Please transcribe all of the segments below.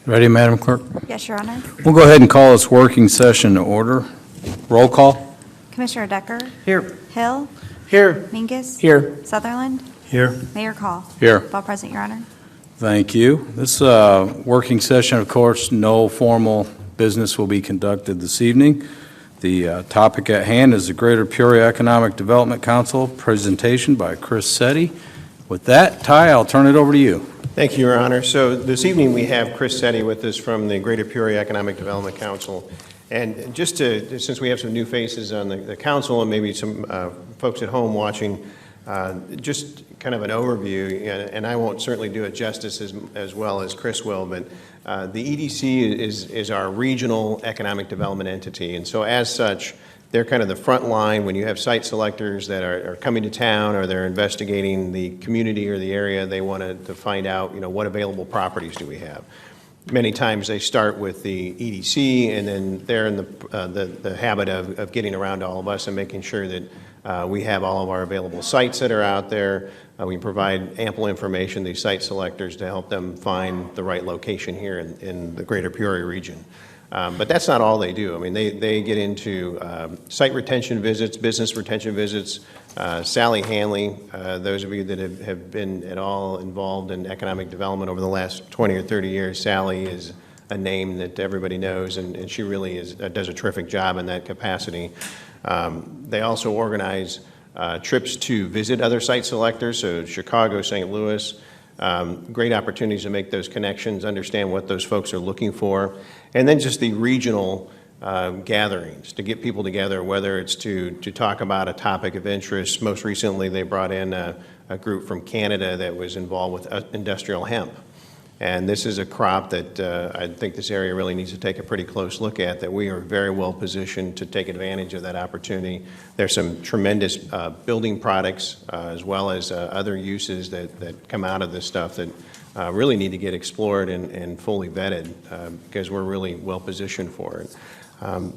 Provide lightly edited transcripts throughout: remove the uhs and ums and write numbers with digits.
Ready, Madam Clerk? Yes, Your Honor. We'll go ahead and call this working session to order. Roll call. Commissioner Decker? Here. Hill? Here. Mingus? Here. Sutherland? Here. Mayor Call? Here. All present, Your Honor. Thank you. This working session, of course, no formal business will be conducted this evening. The topic at hand is the Greater Peoria Economic Development Council presentation by Chris Setti. With that, Ty, I'll turn it over to you. Thank you, Your Honor. So this evening we have Chris Setti with us from the Greater Peoria Economic Development Council. And just to, since we have some new faces on the council and maybe some folks at home watching, just kind of an overview, and I won't certainly do it justice as well as Chris will, but the EDC is our regional economic development entity. And so as such, they're kind of the front line when you have site selectors that are coming to town or they're investigating the community or the area. They want to find out, what available properties do we have. Many times they start with the EDC, and then they're in the habit of getting around to all of us and making sure that we have all of our available sites that are out there. We provide ample information to these site selectors to help them find the right location here in the Greater Peoria region. But that's not all they do. I mean, they get into site retention visits, business retention visits. Sally Hanley, those of you that have been at all involved in economic development over the last 20 or 30 years, Sally is a name that everybody knows, and she really does a terrific job in that capacity. They also organize trips to visit other site selectors, so Chicago, St. Louis. Great opportunities to make those connections, understand what those folks are looking for, and then just the regional gatherings to get people together, whether it's to talk about a topic of interest. Most recently, they brought in a group from Canada that was involved with industrial hemp. And this is a crop that I think this area really needs to take a pretty close look at, that we are very well positioned to take advantage of that opportunity. There's some tremendous building products as well as other uses that come out of this stuff that really need to get explored and fully vetted because we're really well positioned for it.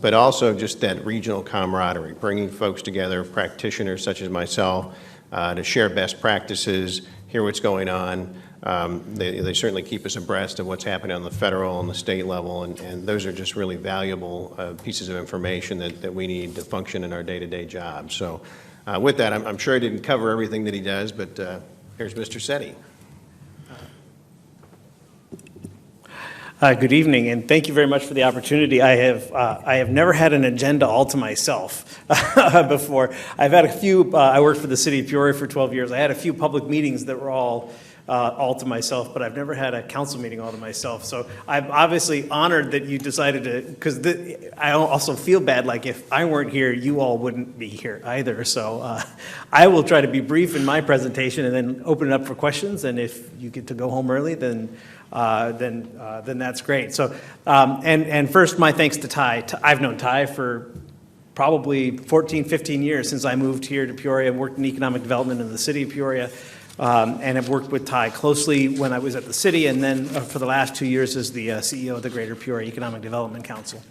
But also just that regional camaraderie, bringing folks together, practitioners such as myself, to share best practices, hear what's going on. They certainly keep us abreast of what's happening on the federal and the state level, and those are just really valuable pieces of information that we need to function in our day-to-day job. So with that, I'm sure I didn't cover everything that he does, but here's Mr. Setti. Good evening, and thank you very much for the opportunity. I have never had an agenda all to myself before. I've had a few. I worked for the city of Peoria for 12 years. I had a few public meetings that were all to myself, but I've never had a council meeting all to myself. So I'm obviously honored that you decided to, because I also feel bad, like if I weren't here, you all wouldn't be here either. So I will try to be brief in my presentation and then open it up for questions. And if you get to go home early, then that's great. So and first, my thanks to Ty. I've known Ty for probably 14, 15 years since I moved here to Peoria and worked in economic development in the city of Peoria. And have worked with Ty closely when I was at the city, and then for the last 2 years as the CEO of the Greater Peoria Economic Development Council.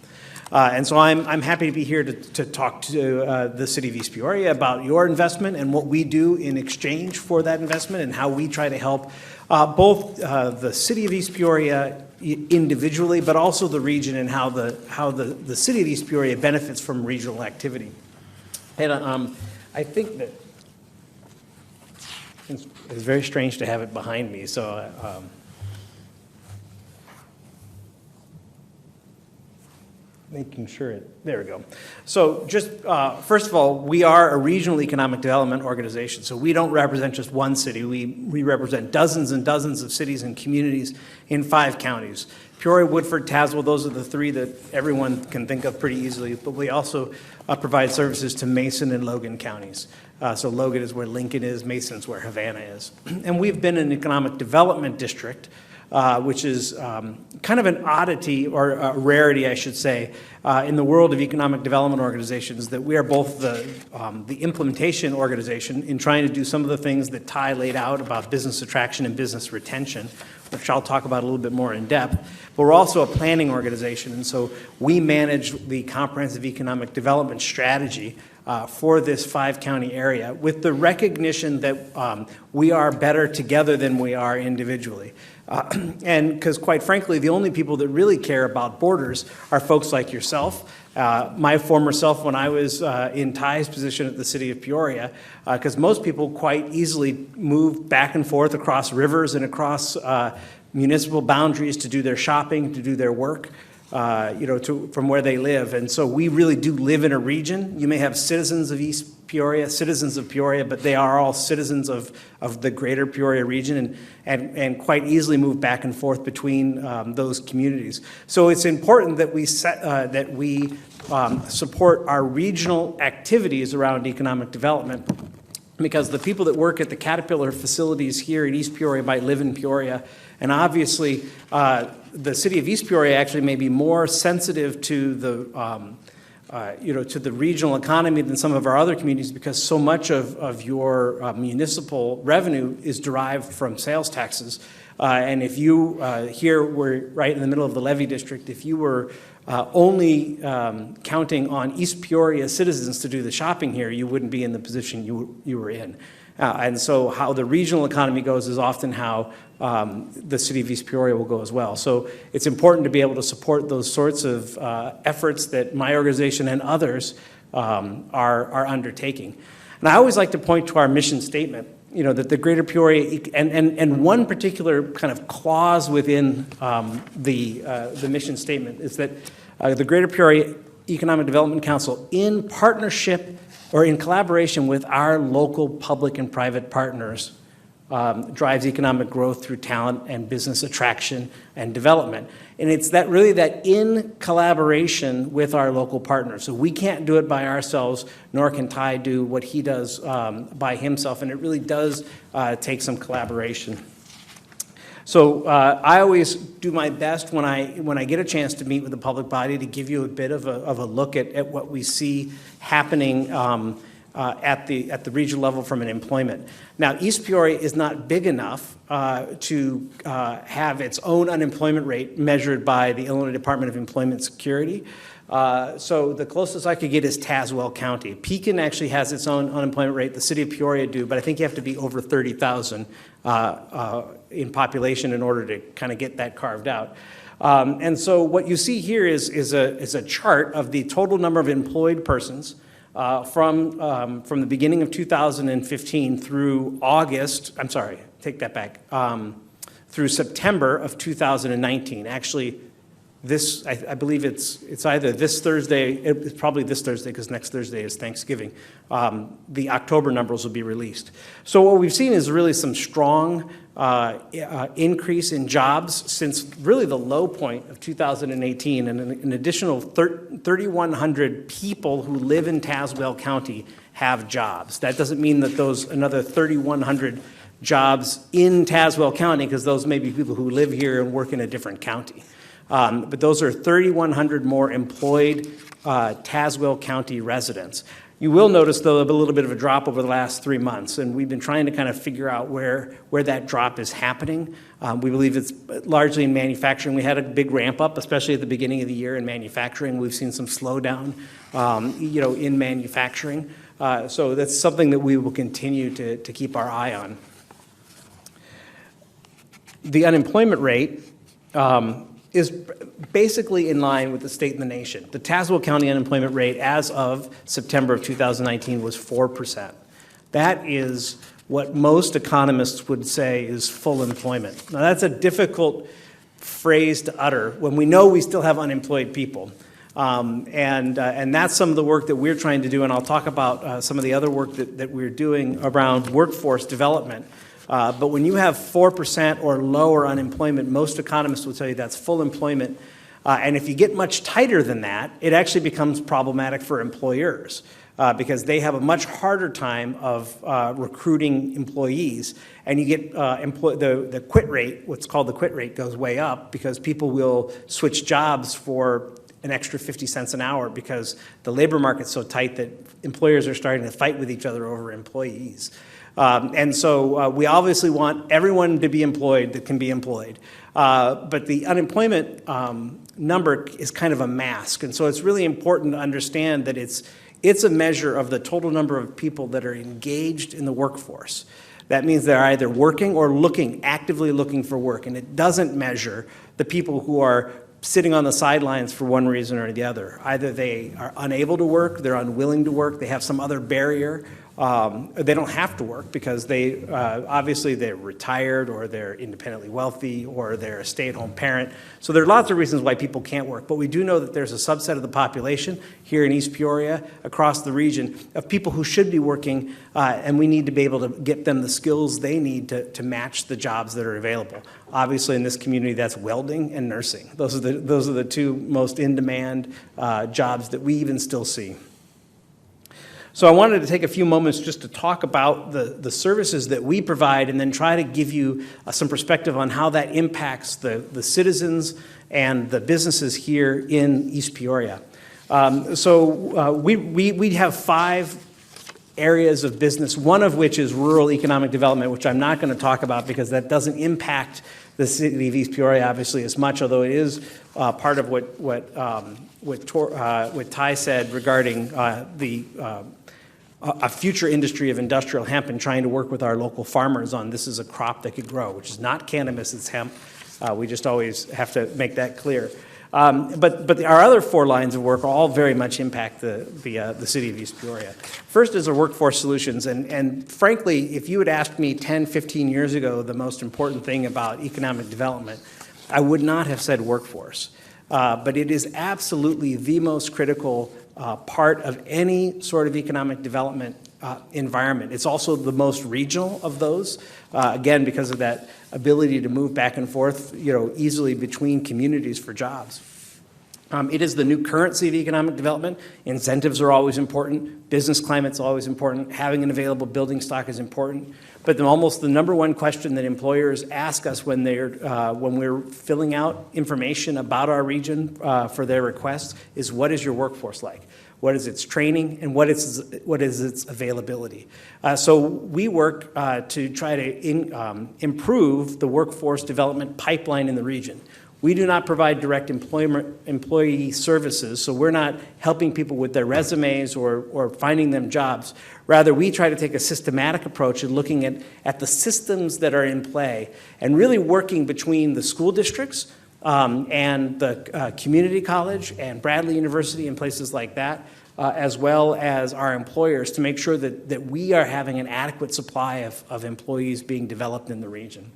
And so I'm happy to be here to talk to the city of East Peoria about your investment and what we do in exchange for that investment, and how we try to help both the city of East Peoria individually, but also the region, and how the city of East Peoria benefits from regional activity. And I think that it's very strange to have it behind me, so making sure there we go. So just first of all, we are a regional economic development organization, so we don't represent just one city. We represent dozens and dozens of cities and communities in 5 counties. Peoria, Woodford, Tazewell, those are the 3 that everyone can think of pretty easily, but we also provide services to Mason and Logan counties. So Logan is where Lincoln is, Mason's where Havana is. And we've been an economic development district, which is kind of an oddity, or a rarity, I should say, in the world of economic development organizations, that we are both the implementation organization in trying to do some of the things that Ty laid out about business attraction and business retention, which I'll talk about a little bit more in depth. But we're also a planning organization, and so we manage the comprehensive economic development strategy for this five-county area, with the recognition that we are better together than we are individually. And because, quite frankly, the only people that really care about borders are folks like yourself. My former self, when I was in Ty's position at the city of Peoria, because most people quite easily move back and forth across rivers and across municipal boundaries to do their shopping, to do their work, from where they live. And so we really do live in a region. You may have citizens of East Peoria, citizens of Peoria, but they are all citizens of the greater Peoria region and quite easily move back and forth between those communities. So it's important that we support our regional activities around economic development, because the people that work at the Caterpillar facilities here in East Peoria might live in Peoria, and obviously the city of East Peoria actually may be more sensitive to the to the regional economy than some of our other communities, because so much of your municipal revenue is derived from sales taxes. And if you, here we're right in the middle of the levy district, if you were only counting on East Peoria citizens to do the shopping here, you wouldn't be in the position you were in. And so how the regional economy goes is often how the city of East Peoria will go as well. So it's important to be able to support those sorts of efforts that my organization and others are undertaking. And I always like to point to our mission statement, that the Greater Peoria, and one particular kind of clause within the mission statement is that the Greater Peoria Economic Development Council, in partnership or in collaboration with our local public and private partners, drives economic growth through talent and business attraction and development. And it's that in collaboration with our local partners. So we can't do it by ourselves, nor can Ty do what he does by himself, and it really does take some collaboration. So I always do my best when I get a chance to meet with the public body to give you a bit of a look at what we see happening at the regional level from an employment. Now, East Peoria is not big enough to have its own unemployment rate measured by the Illinois Department of Employment Security. So the closest I could get is Tazewell County. Pekin actually has its own unemployment rate. The city of Peoria do, but I think you have to be over 30,000 in population in order to kind of get that carved out. And so what you see here is a chart of the total number of employed persons from the beginning of 2015 through through September of 2019. Actually, I believe it's either this Thursday, it's probably this Thursday because next Thursday is Thanksgiving. The October numbers will be released. So what we've seen is really some strong increase in jobs since really the low point of 2018, and an additional 3,100 people who live in Tazewell County have jobs. That doesn't mean that those another 3,100 jobs in Tazewell County, because those may be people who live here and work in a different county. But those are 3,100 more employed Tazewell County residents. You will notice, though, a little bit of a drop over the last 3 months, and we've been trying to kind of figure out where that drop is happening. We believe it's largely in manufacturing. We had a big ramp up, especially at the beginning of the year in manufacturing. We've seen some slowdown, in manufacturing. So that's something that we will continue to keep our eye on. The unemployment rate is basically in line with the state and the nation. The Tazewell County unemployment rate as of September of 2019 was 4%. That is what most economists would say is full employment. Now, that's a difficult phrase to utter when we know we still have unemployed people. And that's some of the work that we're trying to do, and I'll talk about some of the other work that we're doing around workforce development. But when you have 4% or lower unemployment, most economists will tell you that's full employment. And if you get much tighter than that, it actually becomes problematic for employers because they have a much harder time of recruiting employees. And you get the quit rate, what's called the quit rate, goes way up because people will switch jobs for an extra 50 cents an hour because the labor market's so tight that employers are starting to fight with each other over employees. And so we obviously want everyone to be employed that can be employed. But the unemployment number is kind of a mask. And so it's really important to understand that it's It's a measure of the total number of people that are engaged in the workforce. That means they're either working or actively looking for work, and it doesn't measure the people who are sitting on the sidelines for one reason or the other. Either they are unable to work, they're unwilling to work, they have some other barrier. They don't have to work because they obviously they're retired or they're independently wealthy or they're a stay-at-home parent. So there are lots of reasons why people can't work. But we do know that there's a subset of the population here in East Peoria, across the region, of people who should be working, and we need to be able to get them the skills they need to match the jobs that are available. Obviously, in this community, that's welding and nursing. Those are the two most in-demand jobs that we even still see. So I wanted to take a few moments just to talk about the services that we provide and then try to give you some perspective on how that impacts the citizens and the businesses here in East Peoria. We have 5 areas of business, one of which is rural economic development, which I'm not going to talk about because that doesn't impact the city of East Peoria obviously as much, although it is part of what Ty said regarding a future industry of industrial hemp and trying to work with our local farmers on this is a crop that could grow, which is not cannabis, it's hemp. We just always have to make that clear. But our other 4 lines of work all very much impact the city of East Peoria. First is our workforce solutions, and frankly, if you had asked me 10, 15 years ago the most important thing about economic development, I would not have said workforce. But it is absolutely the most critical part of any sort of economic development environment. It's also the most regional of those, again, because of that ability to move back and forth, easily between communities for jobs. It is the new currency of economic development. Incentives are always important. Business climate's always important. Having an available building stock is important. But almost the number one question that employers ask us when we're filling out information about our region for their requests is, what is your workforce like? What is its training, and what is its availability? So we work to try to improve the workforce development pipeline in the region. We do not provide direct employee services, so we're not helping people with their resumes or finding them jobs. Rather, we try to take a systematic approach in looking at the systems that are in play and really working between the school districts and the community college and Bradley University and places like that, as well as our employers, to make sure that we are having an adequate supply of employees being developed in the region.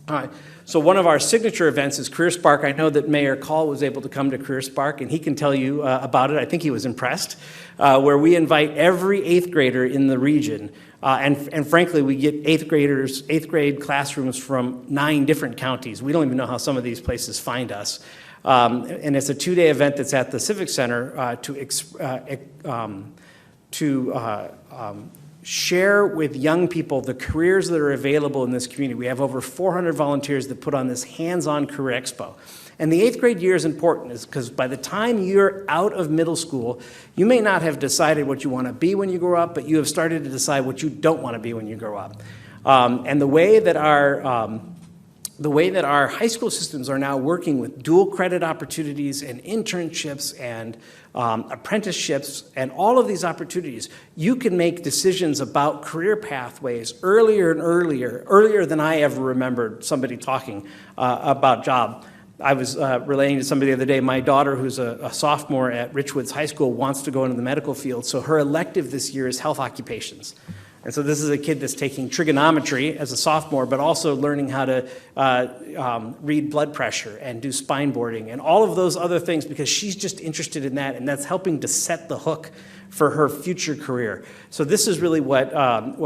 All right. So one of our signature events is Career Spark. I know that Mayor Call was able to come to Career Spark, and he can tell you about it. I think he was impressed, where we invite every 8th grader in the region. And frankly, we get 8th grade classrooms from 9 different counties. We don't even know how some of these places find us. And it's a 2-day event that's at the Civic Center to share with young people the careers that are available in this community. We have over 400 volunteers that put on this hands-on career expo. And the 8th grade year is important because by the time you're out of middle school, you may not have decided what you want to be when you grow up, but you have started to decide what you don't want to be when you grow up. And the way that our high school systems are now working with dual credit opportunities and internships and apprenticeships and all of these opportunities, you can make decisions about career pathways earlier and earlier than I ever remembered somebody talking about job. I was relaying to somebody the other day, my daughter, who's a sophomore at Richwoods High School, wants to go into the medical field, so her elective this year is health occupations. And so this is a kid that's taking trigonometry as a sophomore, but also learning how to read blood pressure and do spine boarding and all of those other things because she's just interested in that, and that's helping to set the hook for her future career. So this is really what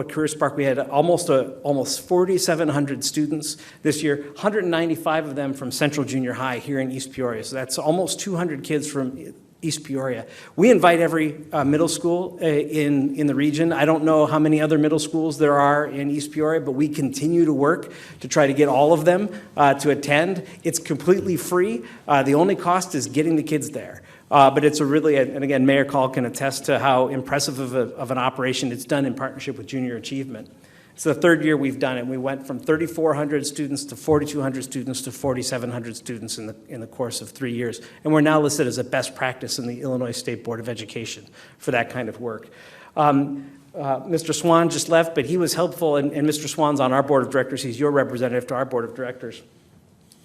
Career Spark, we had almost 4,700 students this year, 195 of them from Central Junior High here in East Peoria. So that's almost 200 kids from East Peoria. We invite every middle school in the region. I don't know how many other middle schools there are in East Peoria, but we continue to work to try to get all of them to attend. It's completely free. The only cost is getting the kids there. But it's and again, Mayor Call can attest to how impressive of an operation it's done in partnership with Junior Achievement. It's the third year we've done it. We went from 3,400 students to 4,200 students to 4,700 students in the course of 3 years. And we're now listed as a best practice in the Illinois State Board of Education for that kind of work. Mr. Swan just left, but he was helpful, and Mr. Swan's on our board of directors. He's your representative to our board of directors.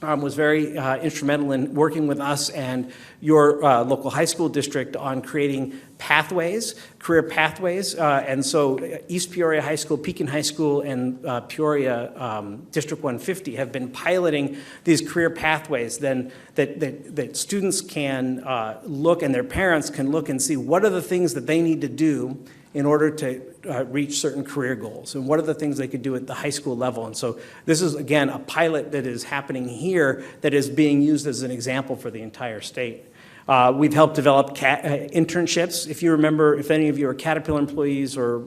Was very instrumental in working with us and your local high school district on creating pathways, career pathways. And so East Peoria High School, Pekin High School, and Peoria District 150 have been piloting these career pathways that students can look, and their parents can look and see what are the things that they need to do in order to reach certain career goals, and what are the things they could do at the high school level. And so this is, again, a pilot that is happening here that is being used as an example for the entire state. We've helped develop internships. If you remember, if any of you are Caterpillar employees, or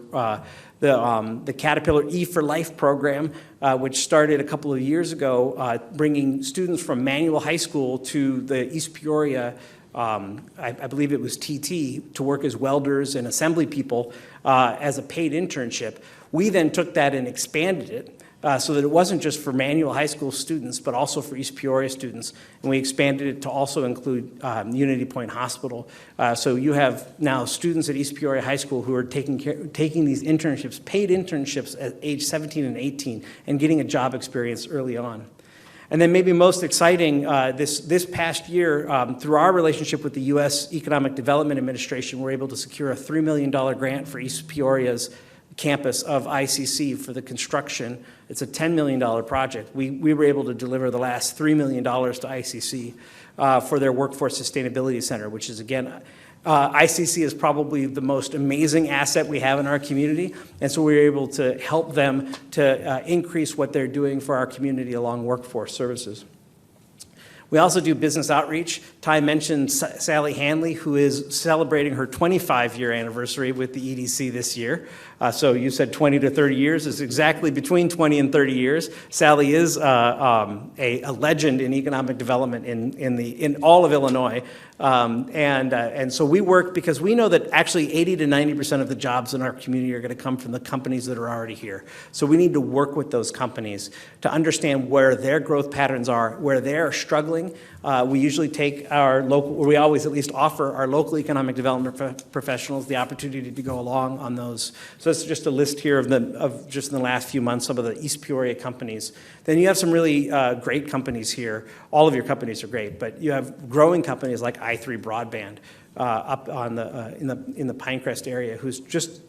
the Caterpillar E for Life program, which started a couple of years ago, bringing students from Manual High School to the East Peoria I believe it was TT, to work as welders and assembly people as a paid internship. We then took that and expanded it so that it wasn't just for Manual High School students, but also for East Peoria students. And we expanded it to also include Unity Point Hospital. So you have now students at East Peoria High School who are taking these internships, paid internships at age 17 and 18, and getting a job experience early on. And then maybe most exciting, this past year, through our relationship with the U.S. Economic Development Administration, we're able to secure a $3 million grant for East Peoria's campus of ICC for the construction. It's a $10 million project. We were able to deliver the last $3 million to ICC for their Workforce Sustainability Center, which is, again, ICC is probably the most amazing asset we have in our community, and so we were able to help them to increase what they're doing for our community along workforce services. We also do business outreach. Ty mentioned Sally Hanley, who is celebrating her 25-year anniversary with the EDC this year. So you said 20 to 30 years. It's exactly between 20 and 30 years. Sally is a legend in economic development in all of Illinois. And so we work because we know that actually 80 to 90% of the jobs in our community are going to come from the companies that are already here. So we need to work with those companies to understand where their growth patterns are, where they're struggling. We usually take our local, or we always at least offer our local economic development professionals the opportunity to go along on those. So it's just a list here of just in the last few months, some of the East Peoria companies. Then you have some really great companies here. All of your companies are great, but you have growing companies like i3 Broadband up on in the Pinecrest area, who's just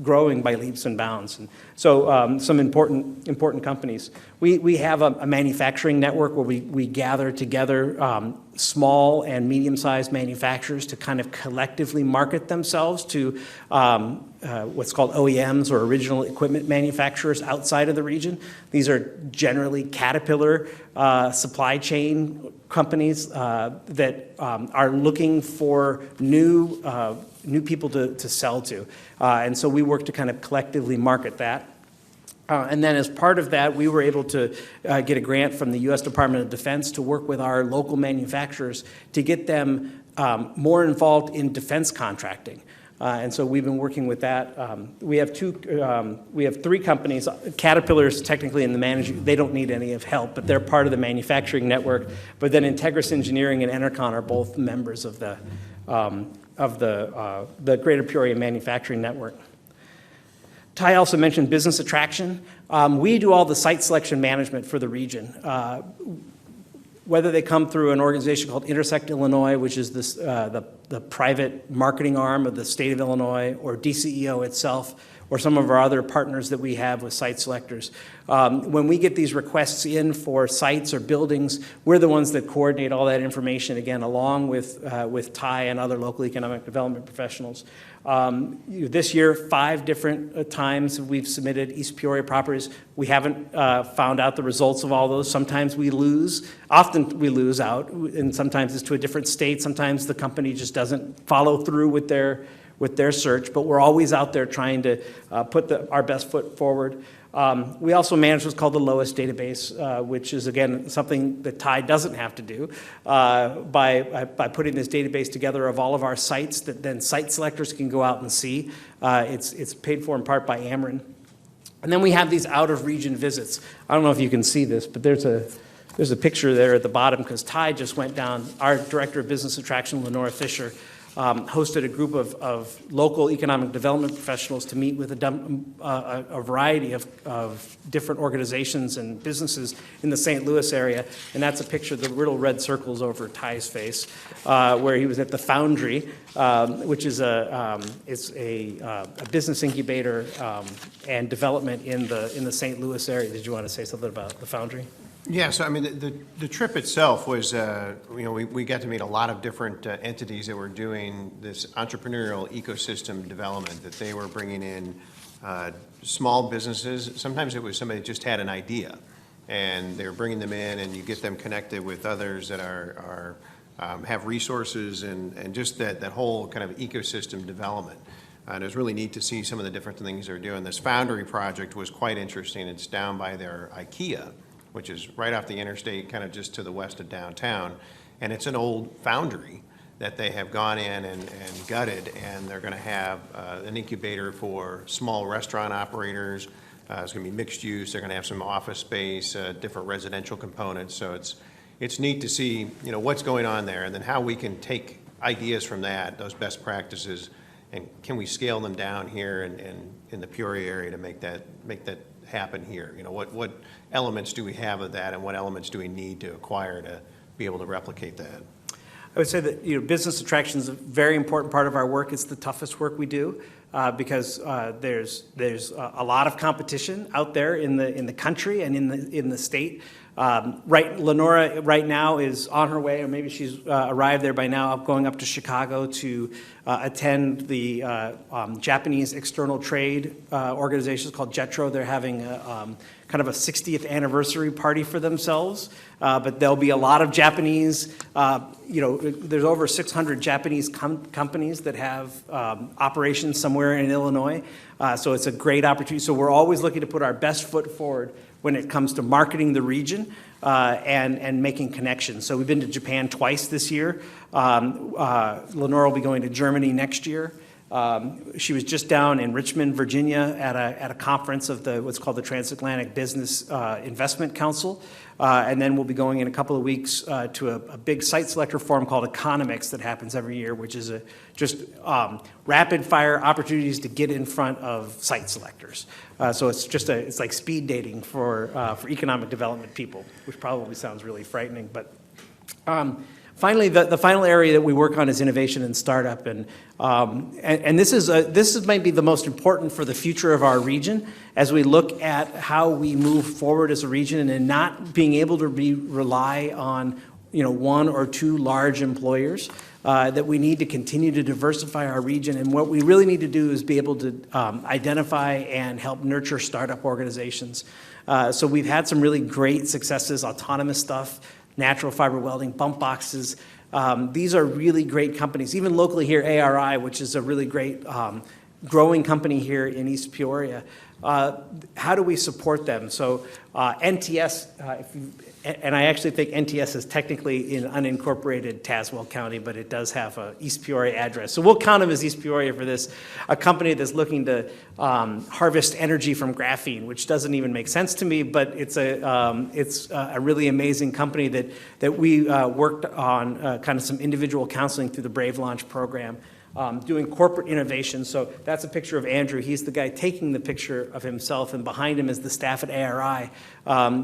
growing by leaps and bounds. And so some important companies. We have a manufacturing network where we gather together small and medium-sized manufacturers to kind of collectively market themselves to what's called OEMs, or original equipment manufacturers, outside of the region. These are generally Caterpillar supply chain companies that are looking for new people to sell to. And so we work to kind of collectively market that. And then as part of that, we were able to get a grant from the U.S. Department of Defense to work with our local manufacturers to get them more involved in defense contracting. And so we've been working with that. We have three companies. Caterpillar's technically in the management; they don't need any of help, but they're part of the manufacturing network. But then Integris Engineering and Enercon are both members of the Greater Peoria Manufacturing Network. Ty also mentioned business attraction. We do all the site selection management for the region. Whether they come through an organization called Intersect Illinois, which is the private marketing arm of the state of Illinois, or DCEO itself, or some of our other partners that we have with site selectors. When we get these requests in for sites or buildings, we're the ones that coordinate all that information, again, along with Ty and other local economic development professionals. This year, 5 different times we've submitted East Peoria properties. We haven't found out the results of all those. Sometimes we lose. Often we lose out, and sometimes it's to a different state. Sometimes the company just doesn't follow through with their search, but we're always out there trying to put our best foot forward. We also manage what's called the lowest database, which is, again, something that Ty doesn't have to do by putting this database together of all of our sites that then site selectors can go out and see. It's paid for in part by Ameren. And then we have these out-of-region visits. I don't know if you can see this, but there's a picture there at the bottom because Ty just went down. Our Director of Business Attraction, Lenora Fisher, hosted a group of local economic development professionals to meet with a variety of different organizations and businesses in the St. Louis area. And that's a picture of the little red circles over Ty's face, where he was at the Foundry, which is a business incubator and development in the St. Louis area. Did you want to say something about the Foundry? Yeah, so I mean, the trip itself was, we got to meet a lot of different entities that were doing this entrepreneurial ecosystem development, that they were bringing in small businesses. Sometimes it was somebody that just had an idea, and they were bringing them in, and you get them connected with others that have resources, and just that whole kind of ecosystem development. And it was really neat to see some of the different things they're doing. This Foundry project was quite interesting. It's down by their IKEA, which is right off the interstate, kind of just to the west of downtown. And it's an old foundry that they have gone in and gutted, and they're going to have an incubator for small restaurant operators. It's going to be mixed use. They're going to have some office space, different residential components. So it's neat to see, what's going on there, and then how we can take ideas from that, those best practices, and can we scale them down here in the Peoria area to make that happen here? What elements do we have of that, and what elements do we need to acquire to be able to replicate that? I would say that business attraction is a very important part of our work. It's the toughest work we do because there's a lot of competition out there in the country and in the state. Lenora right now is on her way, or maybe she's arrived there by now, going up to Chicago to attend the Japanese external trade organization called JETRO. They're having kind of a 60th anniversary party for themselves, but there'll be a lot of Japanese, there's over 600 Japanese companies that have operations somewhere in Illinois, so it's a great opportunity. So we're always looking to put our best foot forward when it comes to marketing the region and making connections. So we've been to Japan twice this year. Lenore will be going to Germany next year. She was just down in Richmond, Virginia at a conference of what's called the Transatlantic Business Investment Council. And then we'll be going in a couple of weeks to a big site selector forum called Economics that happens every year, which is just rapid fire opportunities to get in front of site selectors. So it's like speed dating for economic development people, which probably sounds really frightening. But finally, the final area that we work on is innovation and startup, and this might be the most important for the future of our region as we look at how we move forward as a region and not being able to rely on one or two large employers. That we need to continue to diversify our region, and what we really need to do is be able to identify and help nurture startup organizations. So we've had some really great successes: autonomous stuff, natural fiber welding, bump boxes. These are really great companies. Even locally here, ARI, which is a really great growing company here in East Peoria. How do we support them? So NTS, and I actually think NTS is technically in unincorporated Tazewell County, but it does have a East Peoria address. So we'll count them as East Peoria for this, a company that's looking to harvest energy from graphene, which doesn't even make sense to me, but it's a really amazing company that we worked on kind of some individual counseling through the Brave Launch program. Doing corporate innovation. So that's a picture of Andrew. He's the guy taking the picture of himself, and behind him is the staff at ARI.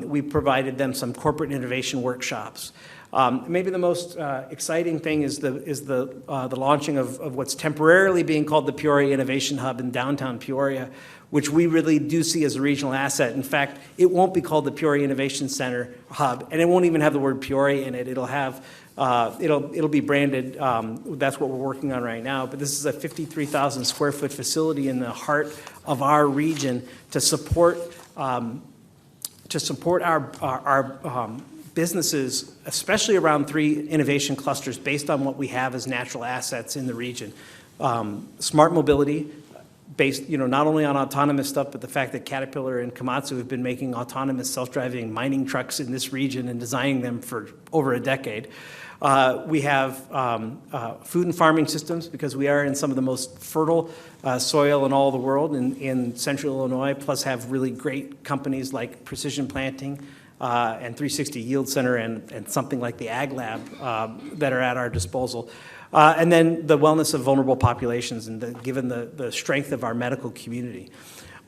We provided them some corporate innovation workshops. Maybe the most exciting thing is the launching of what's temporarily being called the Peoria Innovation Hub in downtown Peoria, which we really do see as a regional asset. In fact, it won't be called the Peoria Innovation Center Hub, and it won't even have the word Peoria in it. It'll have it'll be branded. That's what we're working on right now. But this is a 53,000 square foot facility in the heart of our region to support our businesses, especially around 3 innovation clusters based on what we have as natural assets in the region: smart mobility, based, not only on autonomous stuff, but the fact that Caterpillar and Komatsu have been making autonomous self-driving mining trucks in this region and designing them for over a decade. We have food and farming systems, because we are in some of the most fertile soil in all the world in central Illinois, plus have really great companies like Precision Planting and 360 Yield Center and something like the Ag Lab that are at our disposal. And then the wellness of vulnerable populations, and given the strength of our medical community.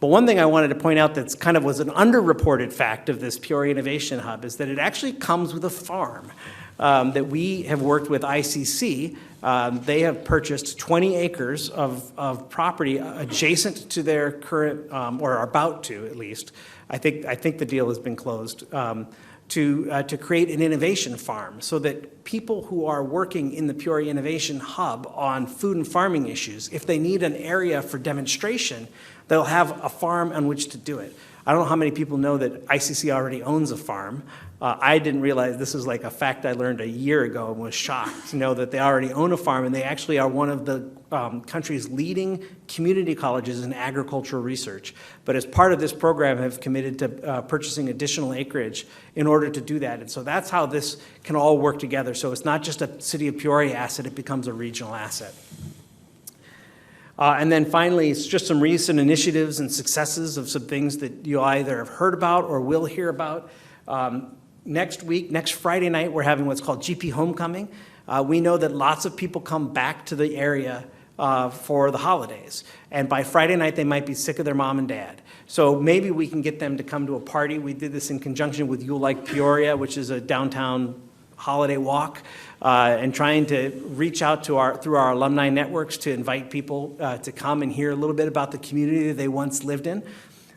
But one thing I wanted to point out that's kind of was an underreported fact of this Peoria Innovation Hub is that it actually comes with a farm that we have worked with ICC. They have purchased 20 acres of property adjacent to their current, or are about to at least. I think the deal has been closed. To create an innovation farm so that people who are working in the Peoria Innovation Hub on food and farming issues, if they need an area for demonstration, they'll have a farm on which to do it. I don't know how many people know that ICC already owns a farm. I didn't realize this is like a fact I learned a year ago and was shocked to know that they already own a farm, and they actually are one of the country's leading community colleges in agricultural research. But as part of this program, have committed to purchasing additional acreage in order to do that. And so that's how this can all work together. So it's not just a City of Peoria asset, it becomes a regional asset. And then finally, it's just some recent initiatives and successes of some things that you either have heard about or will hear about. Next week, next Friday night, we're having what's called GP Homecoming. We know that lots of people come back to the area for the holidays. And by Friday night, they might be sick of their mom and dad. So maybe we can get them to come to a party. We did this in conjunction with You'll Like Peoria, which is a downtown holiday walk, and trying to reach out to through our alumni networks to invite people to come and hear a little bit about the community that they once lived in.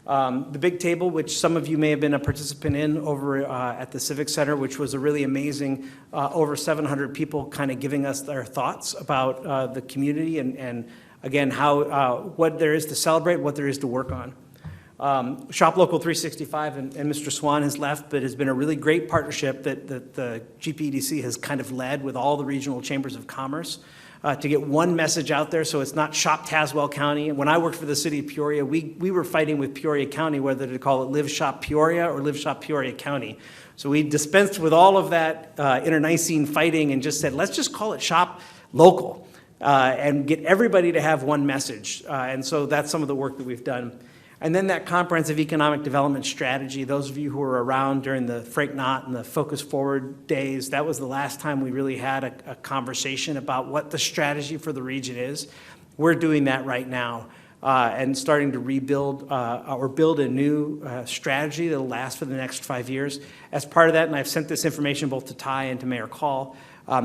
The big table, which some of you may have been a participant in over at the Civic Center, which was a really amazing, over 700 people kind of giving us their thoughts about the community and again, how what there is to celebrate, what there is to work on. Shop Local 365, and Mr. Swan has left, but has been a really great partnership that the GPEDC has kind of led with all the regional chambers of commerce to get one message out there, so it's not Shop Tazewell County. When I worked for the City of Peoria, we were fighting with Peoria County whether to call it Live Shop Peoria or Live Shop Peoria County. So we dispensed with all of that internecine fighting and just said, let's just call it Shop Local and get everybody to have one message. And so that's some of the work that we've done. And then that comprehensive economic development strategy, those of you who were around during the Frank Knott and the Focus Forward days, that was the last time we really had a conversation about what the strategy for the region is. We're doing that right now and starting to rebuild or build a new strategy that will last for the next 5 years. As part of that, and I've sent this information both to Ty and to Mayor Call,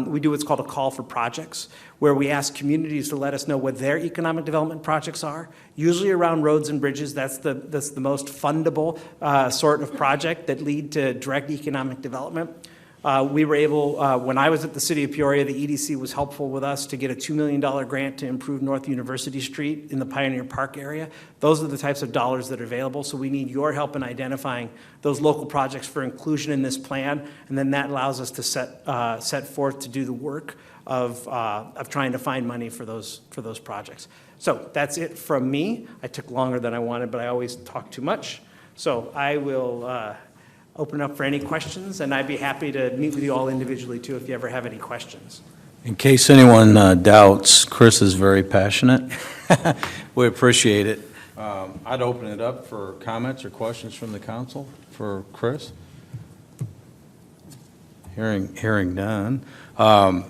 we do what's called a call for projects, where we ask communities to let us know what their economic development projects are, usually around roads and bridges. That's the most fundable sort of project that lead to direct economic development. We were able, when I was at the City of Peoria, the EDC was helpful with us to get a $2 million grant to improve North University Street in the Pioneer Park area. Those are the types of dollars that are available, so we need your help in identifying those local projects for inclusion in this plan, and then that allows us to set forth to do the work of trying to find money for those projects. So that's it from me. I took longer than I wanted, but I always talk too much. So I will open up for any questions, and I'd be happy to meet with you all individually too if you ever have any questions. In case anyone doubts, Chris is very passionate. We appreciate it. I'd open it up for comments or questions from the council for Chris. Hearing none.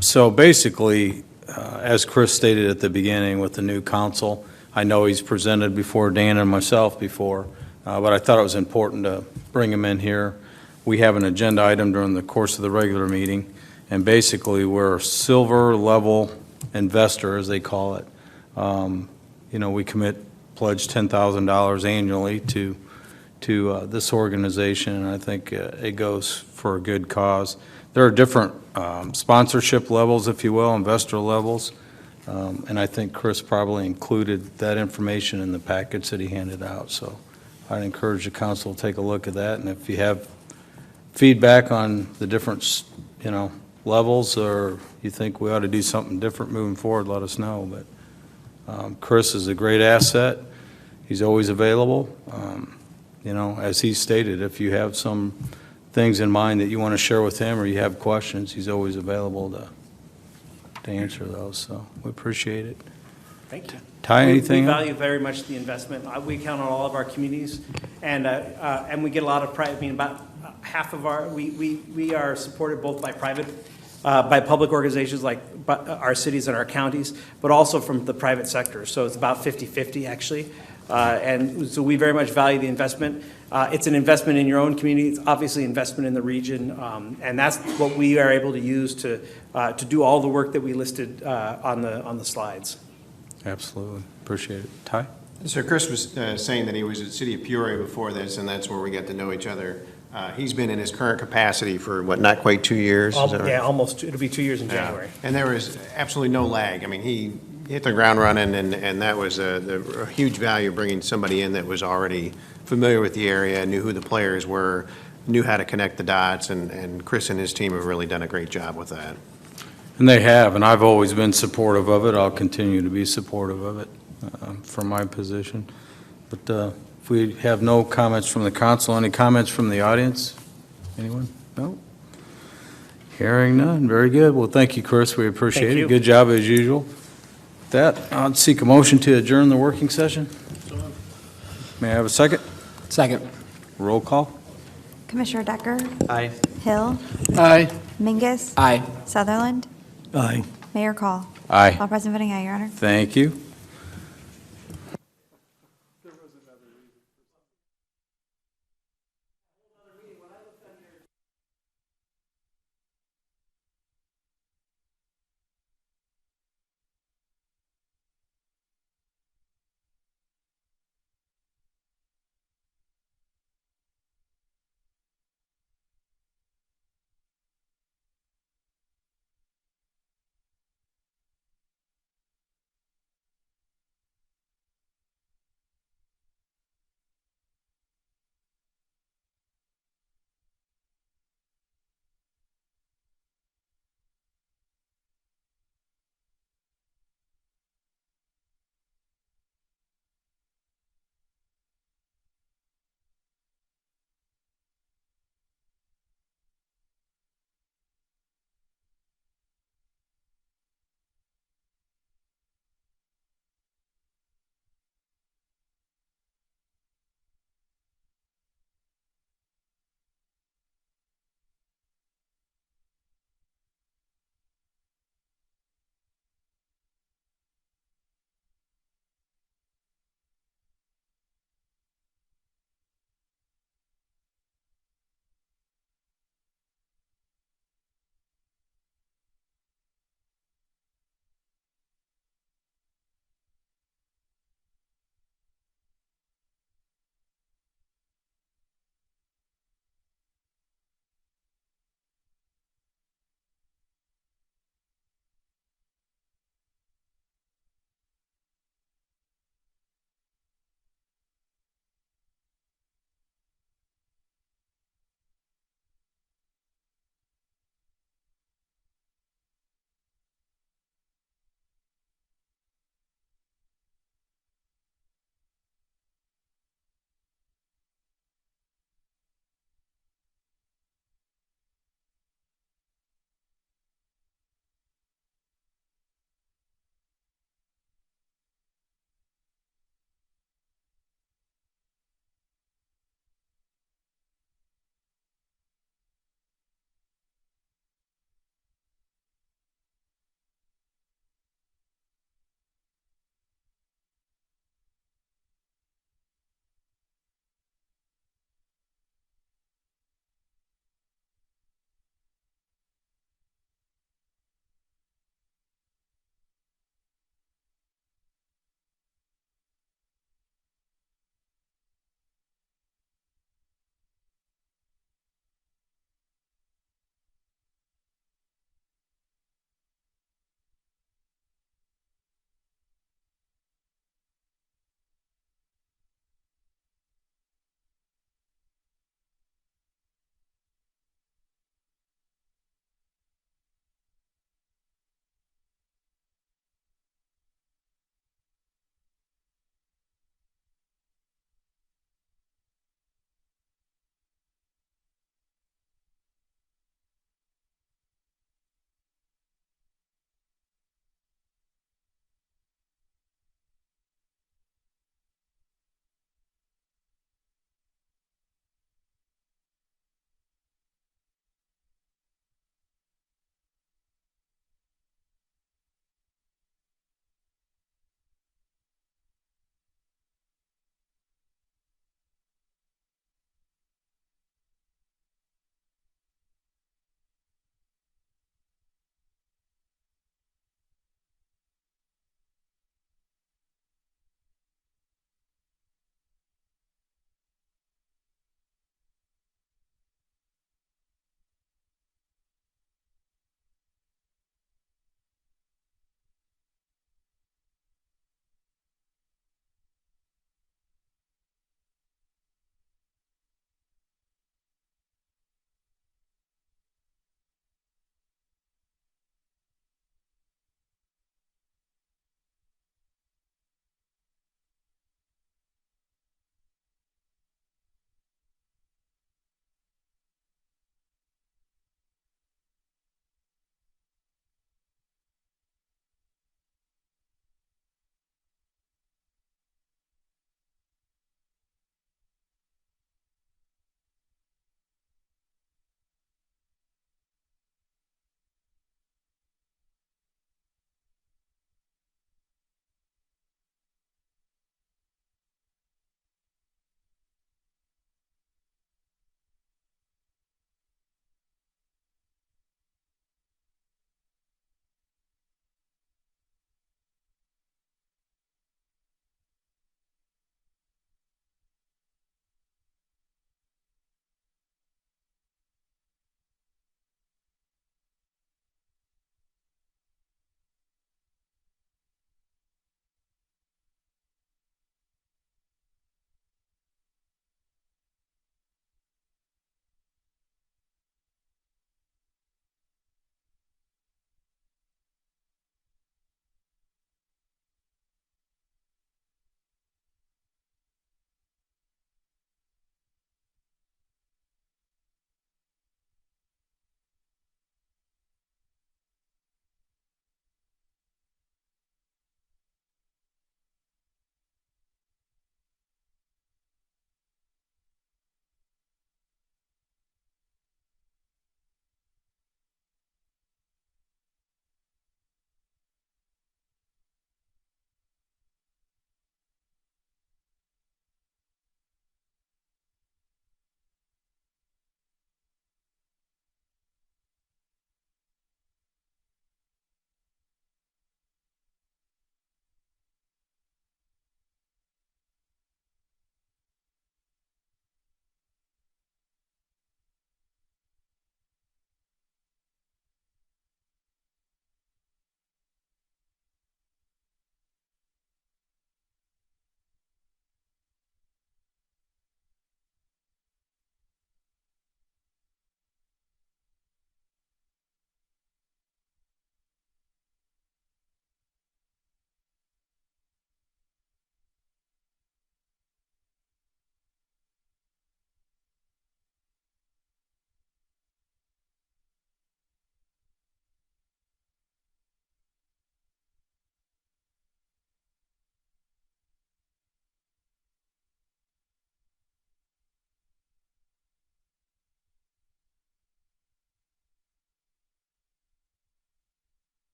So basically, as Chris stated at the beginning with the new council, I know he's presented before Dan and myself before, but I thought it was important to bring him in here. We have an agenda item during the course of the regular meeting, and basically we're a silver level investor, as they call it. We pledge $10,000 annually to this organization, and I think it goes for a good cause. There are different sponsorship levels, if you will, investor levels, and I think Chris probably included that information in the package that he handed out. So I'd encourage the council to take a look at that, and if you have feedback on the different, levels, or you think we ought to do something different moving forward, let us know. But Chris is a great asset. He's always available. You know, as he stated, if you have some things in mind that you want to share with him or you have questions, he's always available to answer those. So we appreciate it. Thank you. Ty, anything We else? value very much the investment. We count on all of our communities, and we get a lot of private, I mean, about half of our, we are supported both by by public organizations like our cities and our counties, but also from the private sector. So it's about 50-50, actually. And so we very much value the investment. It's an investment in your own community. It's obviously investment in the region, and that's what we are able to use to do all the work that we listed on the slides. Absolutely. Appreciate it. Ty? So Chris was saying that he was at City of Peoria before this, and that's where we got to know each other. He's been in his current capacity for, what, not quite 2 years? Is that right? Yeah, almost. It'll be 2 years in Yeah. January. And there was absolutely no lag. I mean, he hit the ground running, and that was a huge value, bringing somebody in that was already familiar with the area, knew who the players were, knew how to connect the dots, and Chris and his team have really done a great job with that. And they have, and I've always been supportive of it. I'll continue to be supportive of it from my position. But if we have no comments from the council, any comments from the audience? Anyone? No? Hearing none. Very good. Well, thank you, Chris. We appreciate Thank it. you. Good job as usual. With that, I'd seek a motion to adjourn the working session. May I have a second? Second. Roll call. Commissioner Decker? Aye. Hill? Aye. Mingus? Aye. Sutherland? Aye. Mayor Call? Aye. All present voting aye, Your Honor. Thank you.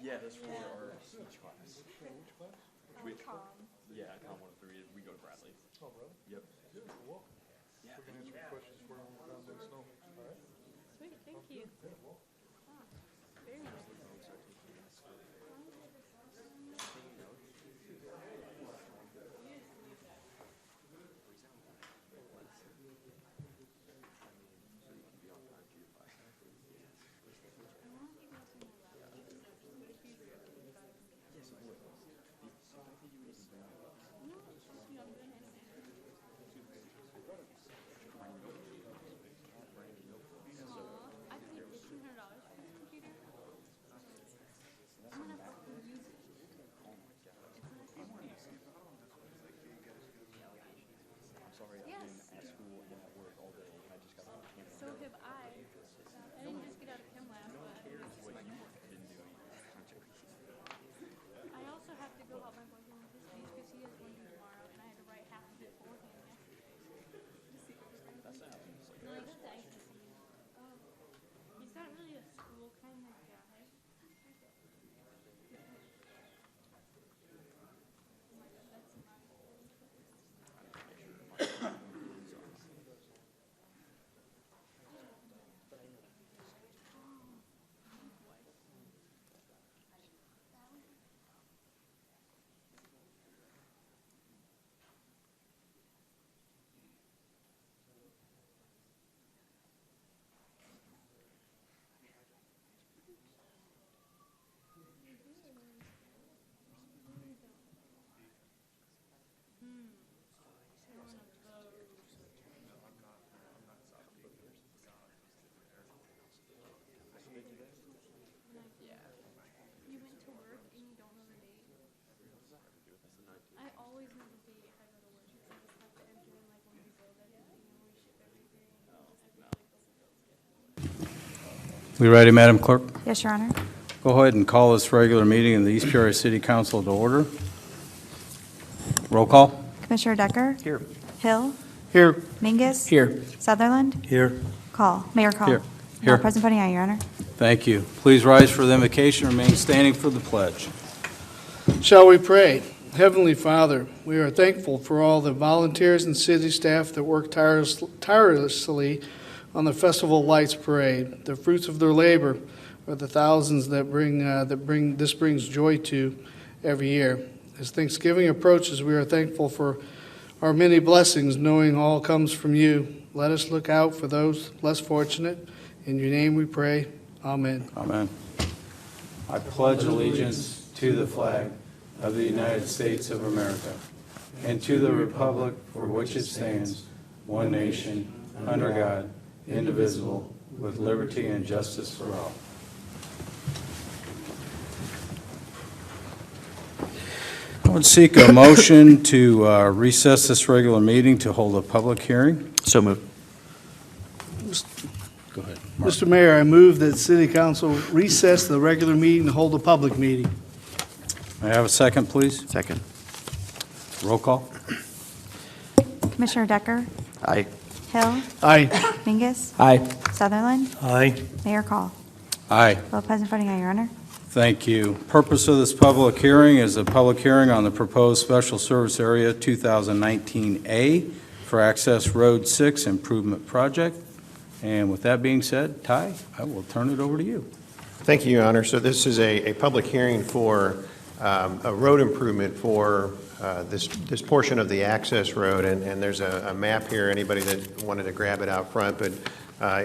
Yeah, that's for our speech class. Yeah, Com 103. We go to Bradley. Oh, really? Yep. Good, well, welcome. Yeah. We can answer any questions for you when we're done, let us know. All right? Sweet, thank you. Very nice. I paid $1,500 for this computer. I'm gonna have to use it. I'm sorry, I've Yes. been at school and at work all day, and I just got out of camp. So have I. I didn't just get out of chem lab, but What you didn't do I also have to go help my boyfriend with his speech because he has one due tomorrow, and I had to write half of it for him yesterday. No, he goes to ICC. Oh. He's not really a school kind of guy. You went to work and you don't know the date? I always know the date if I go to work because I just have to enter in like when we build everything and when we ship everything. We ready, Madam Clerk? Yes, Your Honor. Go ahead and call this regular meeting of the East Peoria City Council to order. Roll call. Commissioner Decker? Here. Hill? Here. Mingus? Here. Sutherland? Here. Call. Mayor Call. Here. All Here. present voting aye, Your Honor. Thank you. Please rise for the invocation and remain standing for the pledge. Shall we pray? Heavenly Father, we are thankful for all the volunteers and city staff that work tirelessly on the Festival Lights Parade. The fruits of their labor are the thousands that brings joy to every year. As Thanksgiving approaches, we are thankful for our many blessings, knowing all comes from you. Let us look out for those less fortunate. In your name we pray. Amen. Amen. I pledge allegiance to the flag of the United States of America and to the republic for which it stands, one nation, under God, indivisible, with liberty and justice for all. I would seek a motion to recess this regular meeting to hold a public hearing. So moved. Go ahead, Mark. Mr. Mayor, I move that City Council recess the regular meeting and hold a public meeting. May I have a second, please? Second. Roll call. Commissioner Decker? Aye. Hill? Aye. Mingus? Aye. Sutherland? Aye. Mayor Call. Aye. All present voting aye, Your Honor. Thank you. Purpose of this public hearing is a public hearing on the proposed Special Service Area 2019A for Access Road 6 Improvement Project. And with that being said, Ty, I will turn it over to you. Thank you, Your Honor. So this is a public hearing for a road improvement for this portion of the access road, and there's a map here, anybody that wanted to grab it out front, but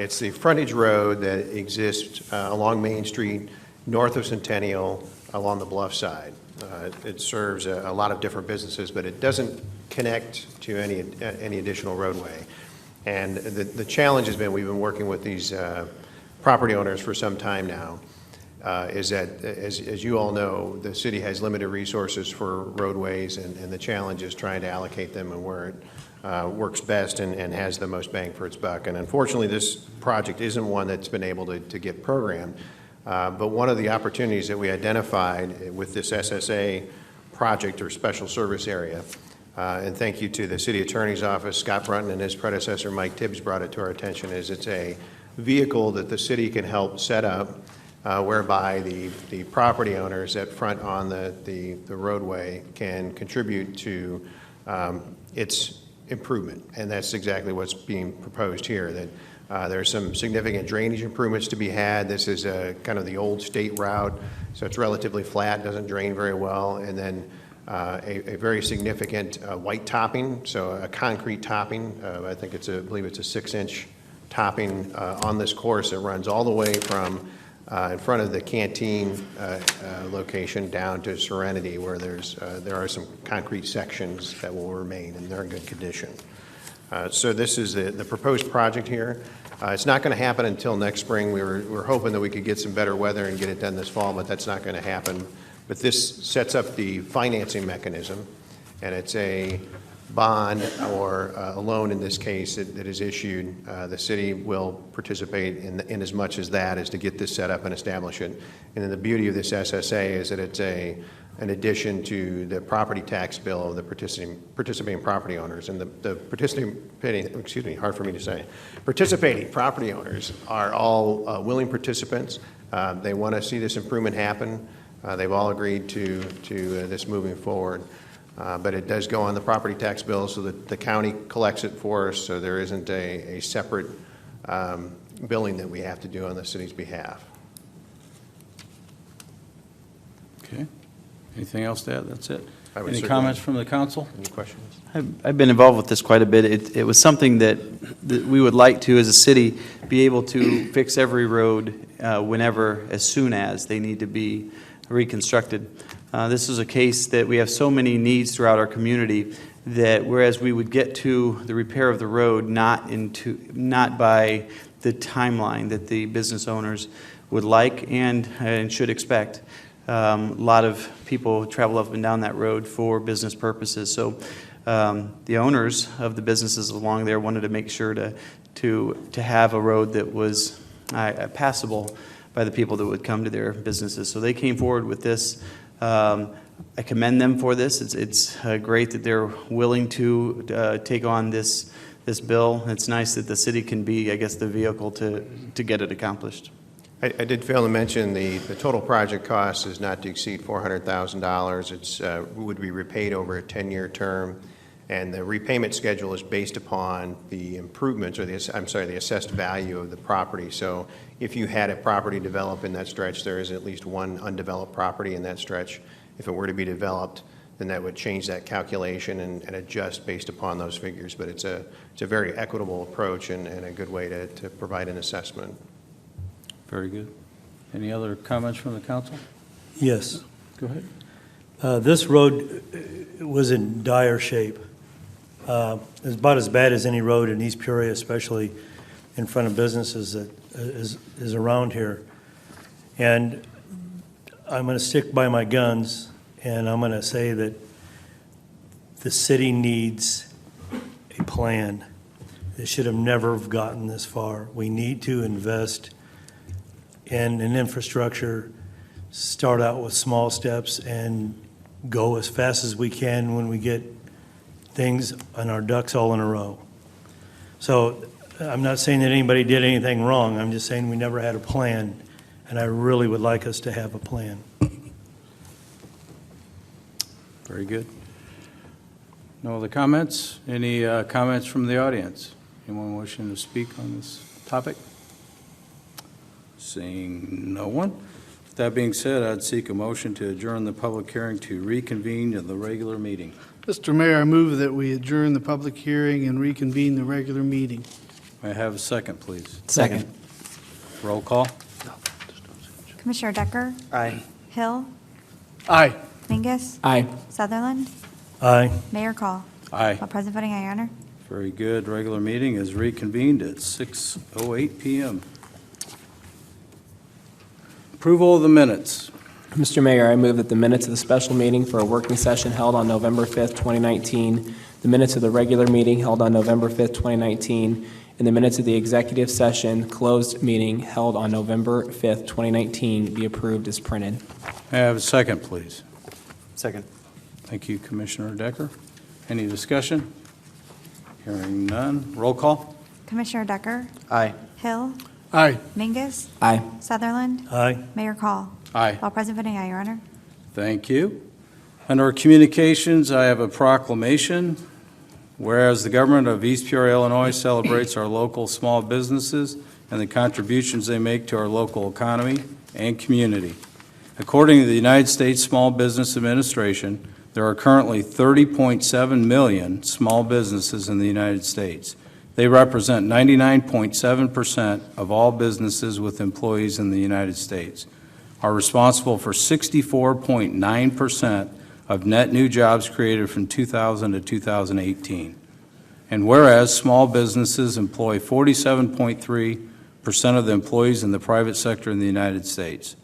it's the frontage road that exists along Main Street, north of Centennial, along the bluff side. It serves a lot of different businesses, but it doesn't connect to any additional roadway. And the challenge has been, we've been working with these property owners for some time now, is that, as you all know, the city has limited resources for roadways, and the challenge is trying to allocate them and where it works best and has the most bang for its buck. And unfortunately, this project isn't one that's been able to get programmed. But one of the opportunities that we identified with this SSA project or special service area, and thank you to the City Attorney's Office, Scott Brunton and his predecessor, Mike Tibbs, brought it to our attention, is it's a vehicle that the city can help set up whereby the property owners that front on the roadway can contribute to its improvement. And that's exactly what's being proposed here, that there's some significant drainage improvements to be had. This is kind of the old state route, so it's relatively flat, doesn't drain very well. And then a very significant white topping, so a concrete topping. I believe it's a 6-inch topping on this course that runs all the way from in front of the canteen location down to Serenity, where there are some concrete sections that will remain, and they're in good condition. So this is the proposed project here. It's not going to happen until next spring. We're hoping that we could get some better weather and get it done this fall, but that's not going to happen. But this sets up the financing mechanism, and it's a bond or a loan in this case that is issued. The city will participate in as much as that as to get this set up and establish it. And then the beauty of this SSA is that it's an addition to the property tax bill of the participating property owners. And the participating property owners are all willing participants. They want to see this improvement happen. They've all agreed to this moving forward. But it does go on the property tax bill so that the county collects it for us, so there isn't a separate billing that we have to do on the city's behalf. Okay. Anything else to add? That's it. I would Any certainly- comments from the council? Any questions? I've been involved with this quite a bit. It was something that we would like to, as a city, be able to fix every road whenever, as soon as they need to be reconstructed. This is a case that we have so many needs throughout our community that whereas we would get to the repair of the road not by the timeline that the business owners would like and should expect. A lot of people travel up and down that road for business purposes. So the owners of the businesses along there wanted to make sure to have a road that was passable by the people that would come to their businesses. So they came forward with this. I commend them for this. It's great that they're willing to take on this bill. It's nice that the city can be, I guess, the vehicle to get it accomplished. I did fail to mention the total project cost is not to exceed $400,000. It would be repaid over a 10-year term, and the repayment schedule is based upon the improvements, or the assessed value of the property. So if you had a property develop in that stretch, there is at least one undeveloped property in that stretch. If it were to be developed, then that would change that calculation and adjust based upon those figures. But it's a very equitable approach and a good way to provide an assessment. Very good. Any other comments from the council? Yes. Go ahead. This road was in dire shape. It's about as bad as any road in East Peoria, especially in front of businesses that is around here. And I'm going to stick by my guns, and I'm going to say that the city needs a plan. It should have never have gotten this far. We need to invest in an infrastructure, start out with small steps, and go as fast as we can when we get things and our ducks all in a row. So I'm not saying that anybody did anything wrong. I'm just saying we never had a plan, and I really would like us to have a plan. Very good. No other comments? Any comments from the audience? Anyone wishing to speak on this topic? Seeing no one. With that being said, I'd seek a motion to adjourn the public hearing to reconvene in the regular meeting. Mr. Mayor, I move that we adjourn the public hearing and reconvene the regular meeting. May I have a second, please? Second. Roll call. Commissioner Decker? Aye. Hill? Aye. Mingus? Aye. Sutherland? Aye. Mayor Call? Aye. All present voting, aye, Your Honor. Very good. Regular meeting is reconvened at 6:08 PM. Approval of the minutes. Mr. Mayor, I move that the minutes of the special meeting for a working session held on November 5th, 2019, the minutes of the regular meeting held on November 5th, 2019, and the minutes of the executive session closed meeting held on November 5th, 2019 be approved as printed. May I have a second, please? Second. Thank you, Commissioner Decker. Any discussion? Hearing none. Roll call. Commissioner Decker? Aye. Hill? Aye. Mingus? Aye. Sutherland? Aye. Mayor Call? Aye. All present voting aye, Your Honor. Thank you. Under communications, I have a proclamation. Whereas the government of East Peoria, Illinois celebrates our local small businesses and the contributions they make to our local economy and community. According to the United States Small Business Administration, there are currently 30.7 million small businesses in the United States. They represent 99.7% of all businesses with employees in the United States, are responsible for 64.9% of net new jobs created from 2000 to 2018. And whereas small businesses employ 47.3% of the employees in the private sector in the United States,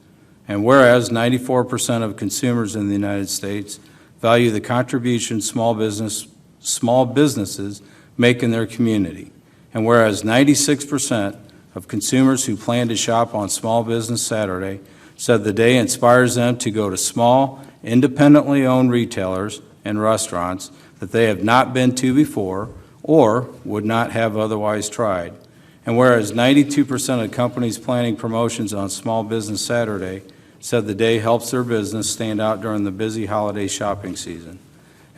and whereas 94% of consumers in the United States value the contribution small businesses make in their community, and whereas 96% of consumers who plan to shop on Small Business Saturday said the day inspires them to go to small, independently owned retailers and restaurants that they have not been to before or would not have otherwise tried. And whereas 92% of companies planning promotions on Small Business Saturday said the day helps their business stand out during the busy holiday shopping season.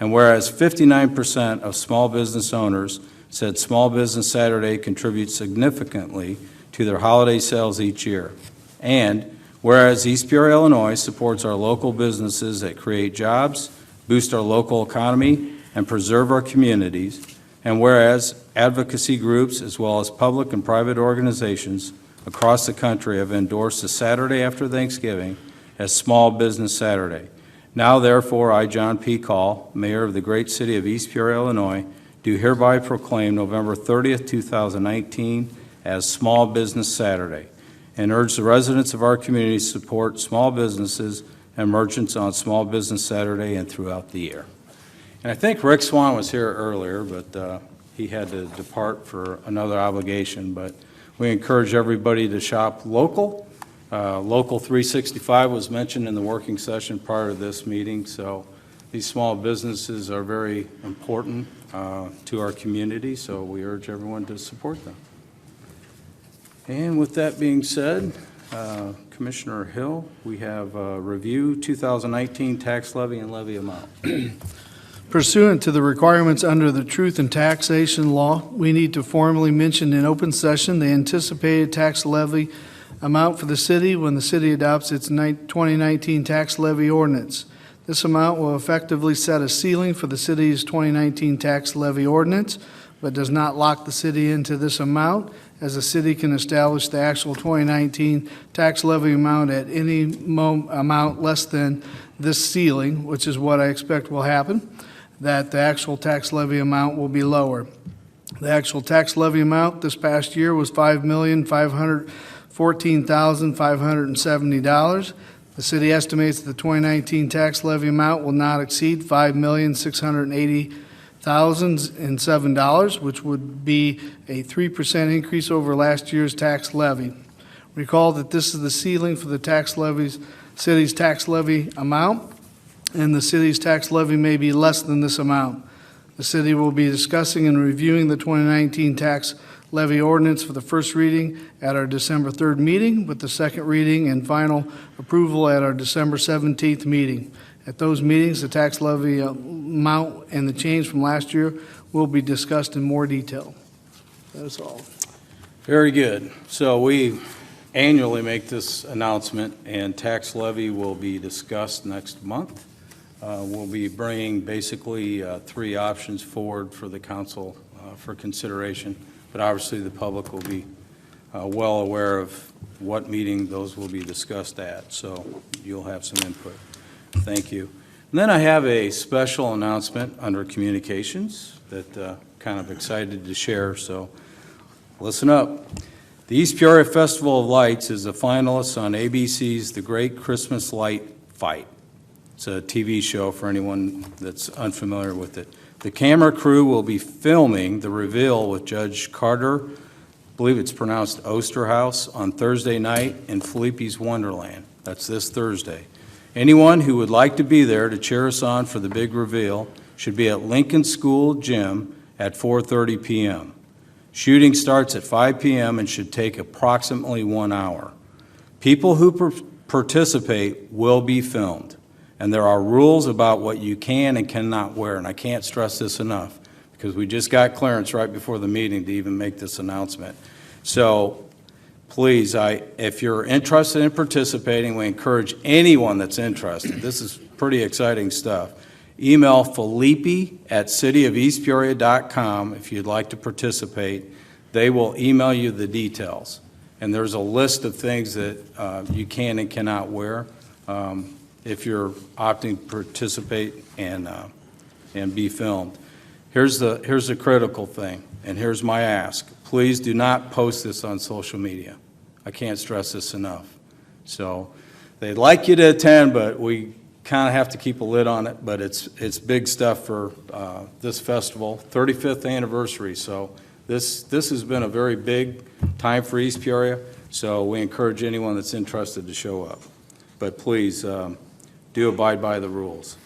And whereas 59% of small business owners said Small Business Saturday contributes significantly to their holiday sales each year. And whereas East Peoria, Illinois supports our local businesses that create jobs, boost our local economy, and preserve our communities, and whereas advocacy groups as well as public and private organizations across the country have endorsed the Saturday after Thanksgiving as Small Business Saturday. Now, therefore, I, John P. Call, Mayor of the great city of East Peoria, Illinois, do hereby proclaim November 30th, 2019 as Small Business Saturday, and urge the residents of our community to support small businesses and merchants on Small Business Saturday and throughout the year. And I think Rick Swan was here earlier, but he had to depart for another obligation. But we encourage everybody to shop local. Local 365 was mentioned in the working session prior to this meeting, so these small businesses are very important to our community, so we urge everyone to support them. And with that being said, Commissioner Hill, we have review 2019 tax levy and levy amount. Pursuant to the requirements under the Truth in Taxation Law, we need to formally mention in open session the anticipated tax levy amount for the city when the city adopts its 2019 tax levy ordinance. This amount will effectively set a ceiling for the city's 2019 tax levy ordinance, but does not lock the city into this amount, as the city can establish the actual 2019 tax levy amount at any amount less than this ceiling, which is what I expect will happen, that the actual tax levy amount will be lower. The actual tax levy amount this past year was $5,514,570. The city estimates the 2019 tax levy amount will not exceed $5,680,007, which would be a 3% increase over last year's tax levy. Recall that this is the ceiling for the city's tax levy amount, and the city's tax levy may be less than this amount. The city will be discussing and reviewing the 2019 tax levy ordinance for the first reading at our December 3rd meeting, with the second reading and final approval at our December 17th meeting. At those meetings, the tax levy amount and the change from last year will be discussed in more detail. That's all. Very good. So we annually make this announcement, and tax levy will be discussed next month. We'll be bringing basically three options forward for the council for consideration, but obviously the public will be well aware of what meeting those will be discussed at, so you'll have some input. Thank you. And then I have a special announcement under communications that kind of excited to share, so listen up. The East Peoria Festival of Lights is a finalist on ABC's The Great Christmas Light Fight. It's a TV show for anyone that's unfamiliar with it. The camera crew will be filming the reveal with Judge Carter, I believe it's pronounced Osterhaus, on Thursday night in Felipe's Wonderland. That's this Thursday. Anyone who would like to be there to cheer us on for the big reveal should be at Lincoln School Gym at 4:30 p.m. Shooting starts at 5 p.m. and should take approximately 1 hour. People who participate will be filmed, and there are rules about what you can and cannot wear, and I can't stress this enough, because we just got clearance right before the meeting to even make this announcement. So please, if you're interested in participating, we encourage anyone that's interested. This is pretty exciting stuff. Email Felipe@cityofeastpeoria.com if you'd like to participate. They will email you the details. And there's a list of things that you can and cannot wear if you're opting to participate and be filmed. Here's the critical thing, and here's my ask. Please do not post this on social media. I can't stress this enough. So they'd like you to attend, but we kind of have to keep a lid on it, but it's big stuff for this festival, 35th anniversary. So this has been a very big time for East Peoria, so we encourage anyone that's interested to show up. But please do abide by the rules.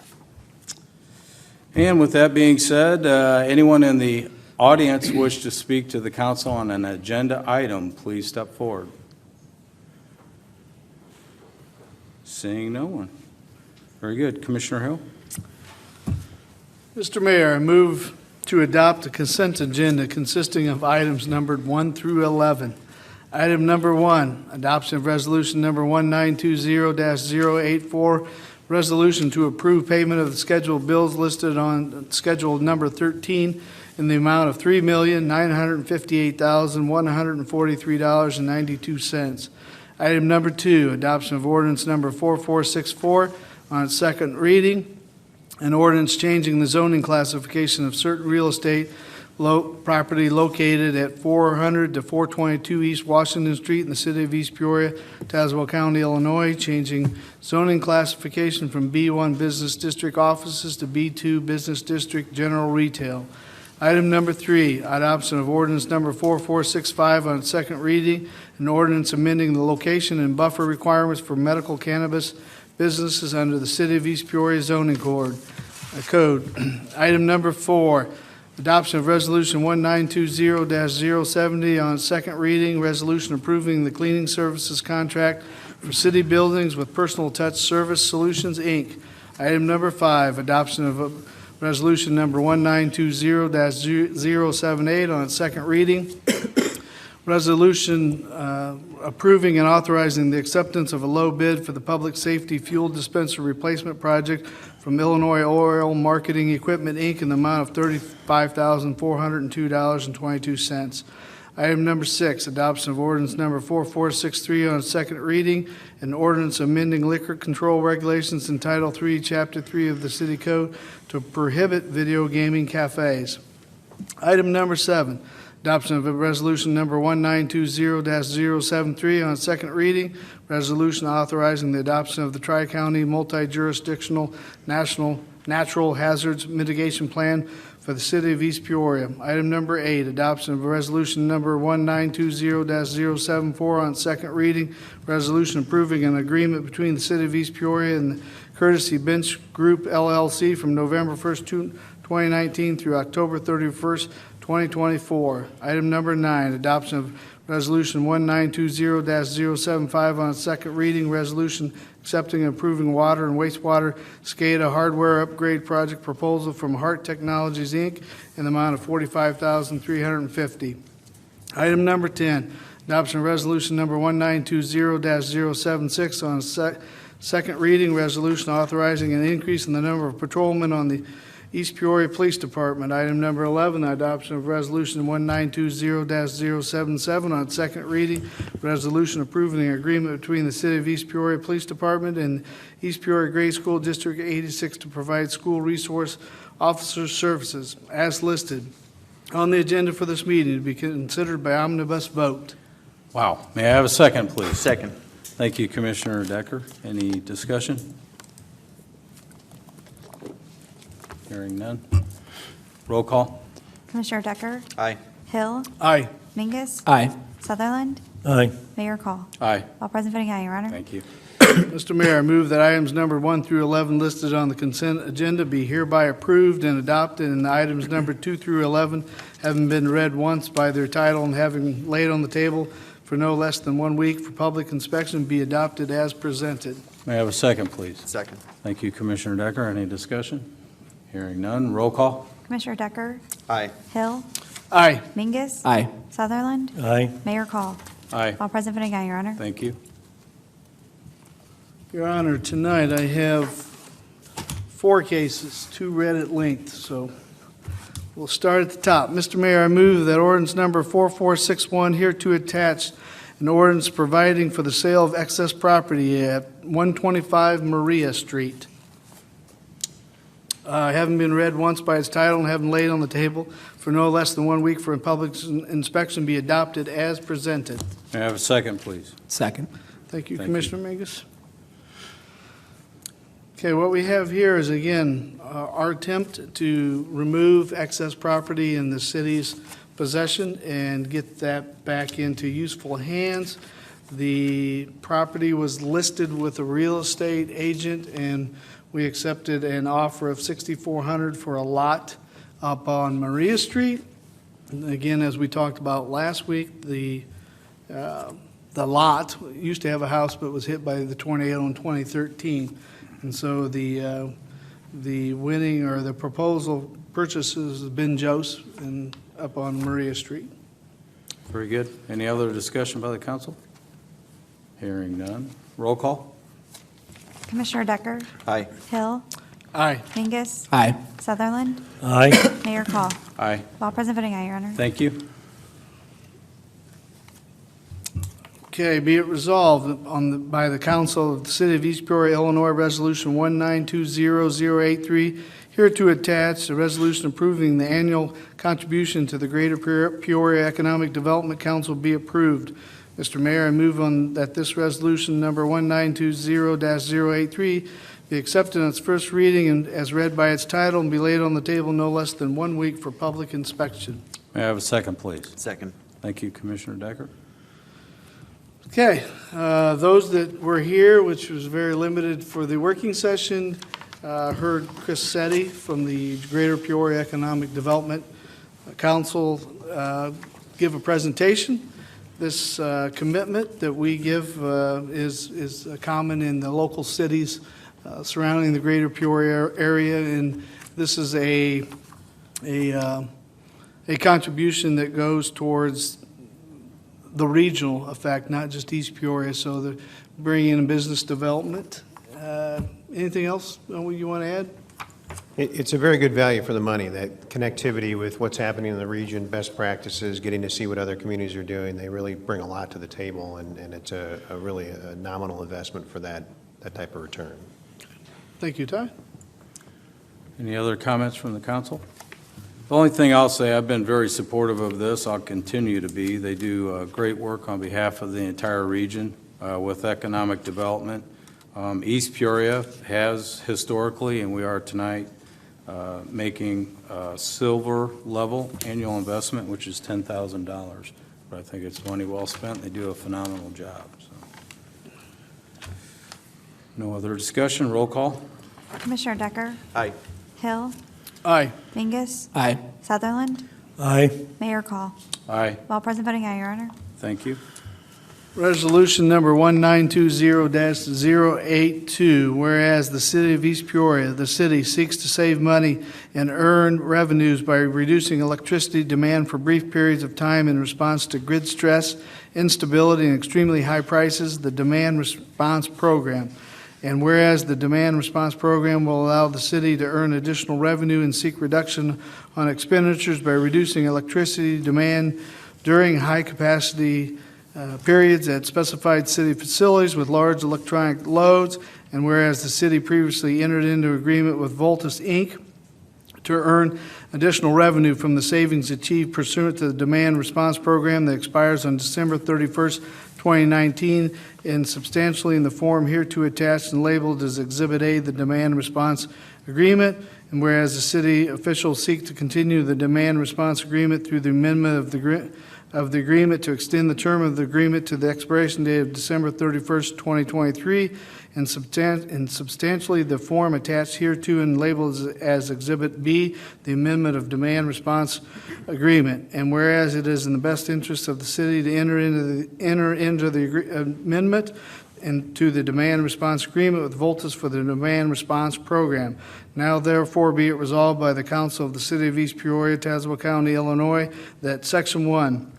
And with that being said, anyone in the audience wish to speak to the council on an agenda item, please step forward. Seeing no one. Very good. Commissioner Hill? Mr. Mayor, I move to adopt a consent agenda consisting of items numbered 1 through 11. Item number 1, adoption of resolution number 1920-084, resolution to approve payment of the scheduled bills listed on schedule number 13 in the amount of $3,958,143.92. Item number 2, adoption of ordinance number 4464 on its second reading, an ordinance changing the zoning classification of certain real estate property located at 400 to 422 East Washington Street in the city of East Peoria, Tazewell County, Illinois, changing zoning classification from B1 Business District offices to B2 Business District General Retail. Item number 3, adoption of ordinance number 4465 on its second reading, an ordinance amending the location and buffer requirements for medical cannabis businesses under the City of East Peoria zoning code. Item number 4, adoption of resolution 1920-070 on its second reading, resolution approving the cleaning services contract for city buildings with Personal Touch Service Solutions, Inc. Item number 5, adoption of resolution number 1920-078 on its second reading, resolution approving and authorizing the acceptance of a low bid for the public safety fuel dispenser replacement project from Illinois Oil Marketing Equipment, Inc. in the amount of $35,402.22. Item number 6, adoption of ordinance number 4463 on its second reading, an ordinance amending liquor control regulations in Title III, Chapter 3 of the City Code to prohibit video gaming cafes. Item number 7, adoption of a resolution number 1920-073 on its second reading, resolution authorizing the adoption of the Tri-County Multi-Jurisdictional Natural Hazards Mitigation Plan for the City of East Peoria. Item number 8, adoption of resolution number 1920-074 on its second reading, resolution approving an agreement between the City of East Peoria and the Courtesy Bench Group LLC from November 1st, 2019 through October 31st, 2024. Item number 9, adoption of resolution 1920-075 on its second reading, resolution accepting and approving water and wastewater SCADA hardware upgrade project proposal from Hart Technologies, Inc. in the amount of $45,350. Item number 10, adoption of resolution number 1920-076 on its second reading, resolution authorizing an increase in the number of patrolmen on the East Peoria Police Department. Item number 11, adoption of resolution 1920-077 on its second reading, resolution approving an agreement between the City of East Peoria Police Department and East Peoria Grade School District 86 to provide school resource officer services as listed on the agenda for this meeting to be considered by omnibus vote. Wow. May I have a second, please? Second. Thank you, Commissioner Decker. Any discussion? Hearing none. Roll call. Commissioner Decker? Aye. Hill? Aye. Mingus? Aye. Sutherland? Aye. Mayor Call? Aye. All present voting aye, Your Honor. Thank you. Mr. Mayor, I move that items number 1 through 11 listed on the consent agenda be hereby approved and adopted, and items number 2 through 11, having been read once by their title and having laid on the table for no less than 1 week for public inspection, be adopted as presented. May I have a second, please? Second. Thank you, Commissioner Decker. Any discussion? Hearing none. Roll call. Commissioner Decker? Aye. Hill? Aye. Mingus? Aye. Sutherland? Aye. Mayor Call? Aye. All present voting aye, Your Honor. Thank you. Your Honor, tonight I have 4 cases, 2 read at length, so we'll start at the top. Mr. Mayor, I move that ordinance number 4461 hereto attached, an ordinance providing for the sale of excess property at 125 Maria Street. Having been read once by its title and having laid on the table for no less than 1 week for a public inspection, be adopted as presented. May I have a second, please? Second. Thank you, Thank you. Commissioner Mingus. Okay, what we have here is, again, our attempt to remove excess property in the city's possession and get that back into useful hands. The property was listed with a real estate agent, and we accepted an offer of $6,400 for a lot up on Maria Street. And again, as we talked about last week, the lot used to have a house but was hit by the tornado in 2013. And so the winning or the proposal purchases Ben Jose and up on Maria Street. Very good. Any other discussion by the council? Hearing none. Roll call. Commissioner Decker? Aye. Hill? Aye. Mingus? Aye. Sutherland? Aye. Mayor Call? Aye. All present voting aye, Your Honor. Thank you. Okay, be it resolved by the Council of the City of East Peoria, Illinois, Resolution 1920083, hereto attached, a resolution approving the annual contribution to the Greater Peoria Economic Development Council be approved. Mr. Mayor, I move on that this resolution number 1920-083 be accepted on its first reading and as read by its title and be laid on the table no less than 1 week for public inspection. May I have a second, please? Second. Thank you, Commissioner Decker. Okay, those that were here, which was very limited for the working session, heard Chris Setti from the Greater Peoria Economic Development Council give a presentation. This commitment that we give is common in the local cities surrounding the Greater Peoria area, and this is a contribution that goes towards the regional effect, not just East Peoria, so the bringing in business development. Anything else you want to add? It's a very good value for the money, that connectivity with what's happening in the region, best practices, getting to see what other communities are doing. They really bring a lot to the table, and it's a really a nominal investment for that type of return. Thank you, Ty. Any other comments from the council? The only thing I'll say, I've been very supportive of this. I'll continue to be. They do great work on behalf of the entire region with economic development. East Peoria has historically, and we are tonight, making a silver level annual investment, which is $10,000. But I think it's money well spent. They do a phenomenal job. So. No other discussion. Roll call. Commissioner Decker? Aye. Hill? Aye. Mingus? Aye. Sutherland? Aye. Mayor Call? Aye. All present voting aye, Your Honor. Thank you. Resolution number 1920-082, whereas the City of East Peoria, the city seeks to save money and earn revenues by reducing electricity demand for brief periods of time in response to grid stress, instability, and extremely high prices, the Demand Response Program. And whereas the Demand Response Program will allow the city to earn additional revenue and seek reduction on expenditures by reducing electricity demand during high-capacity periods at specified city facilities with large electronic loads, and whereas the city previously entered into agreement with Voltus, Inc. to earn additional revenue from the savings achieved pursuant to the Demand Response Program that expires on December 31st, 2019, and substantially in the form hereto attached and labeled as Exhibit A, the Demand Response Agreement, and whereas the city officials seek to continue the Demand Response Agreement through the amendment of the of the agreement to extend the term of the agreement to the expiration date of December 31st, 2023, in substantially the form attached hereto and labeled as Exhibit B, the amendment of demand response agreement. And whereas it is in the best interest of the city to enter into the amendment and to the demand response agreement with Voltus for the demand response program. Now therefore be it resolved by the Council of the City of East Peoria, Tazewell County, Illinois, that Section 1,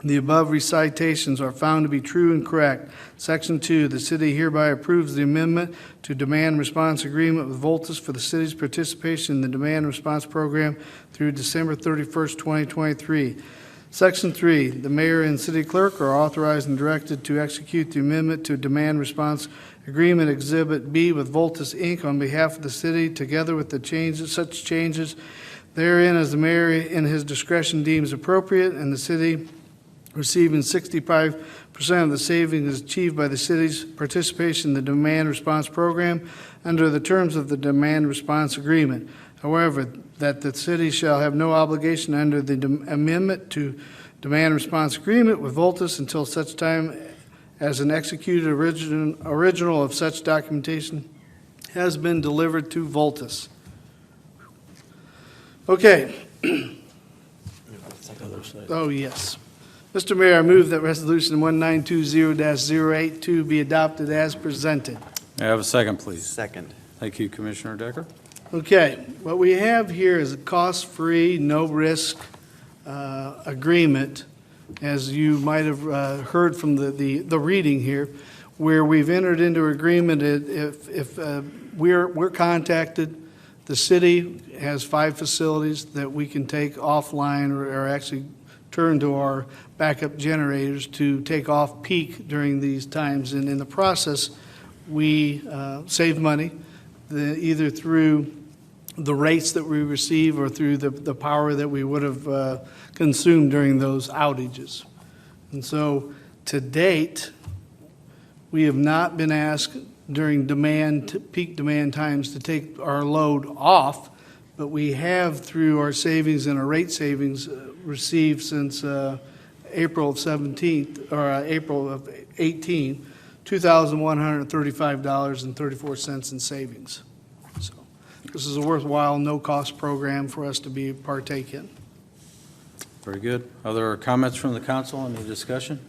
the above recitations are found to be true and correct. Section 2, the city hereby approves the amendment to demand response agreement with Voltus for the city's participation in the demand response program through December 31st, 2023. Section 3, the mayor and city clerk are authorized and directed to execute the amendment to demand response agreement Exhibit B with Voltus, Inc. on behalf of the city, together with such changes therein as the mayor in his discretion deems appropriate, and the city receiving 65% of the savings achieved by the city's participation in the demand response program under the terms of the demand response agreement. However, that the city shall have no obligation under the amendment to demand response agreement with Voltus until such time as an executed original of such documentation has been delivered to Voltus. Okay. Oh, yes. Mr. Mayor, I move that Resolution 1920-082 be adopted as presented. May I have a second, please? Second. Thank you, Commissioner Decker. Okay, what we have here is a cost-free, no-risk agreement, as you might have heard from the reading here, where we've entered into agreement if we're contacted, the city has 5 facilities that we can take offline or actually turn to our backup generators to take off peak during these times. And in the process, we save money, either through the rates that we receive or through the power that we would have consumed during those outages. And so, to date, we have not been asked during peak demand times to take our load off, but we have, through our savings and our rate savings, received since April of 17th, or April of 18, $2,135.34 in savings. So this is a worthwhile, no-cost program for us to partake in. Very good. Other comments from the council? Any discussion?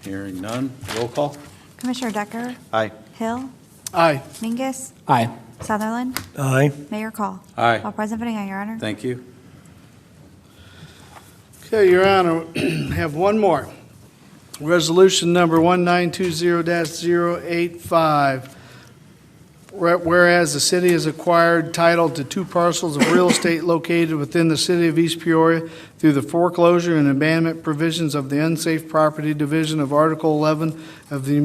Hearing none. Roll call. Commissioner Decker? Aye. Hill? Aye. Mingus? Aye. Sutherland? Aye. Mayor Call? Aye. All present voting aye, Your Honor. Thank you. Okay, Your Honor, have one more. Resolution number 1920-085. Whereas the city has acquired title to 2 parcels of real estate located within the city of East Peoria through the foreclosure and abandonment provisions of the Unsafe Property Division of Article 11 of the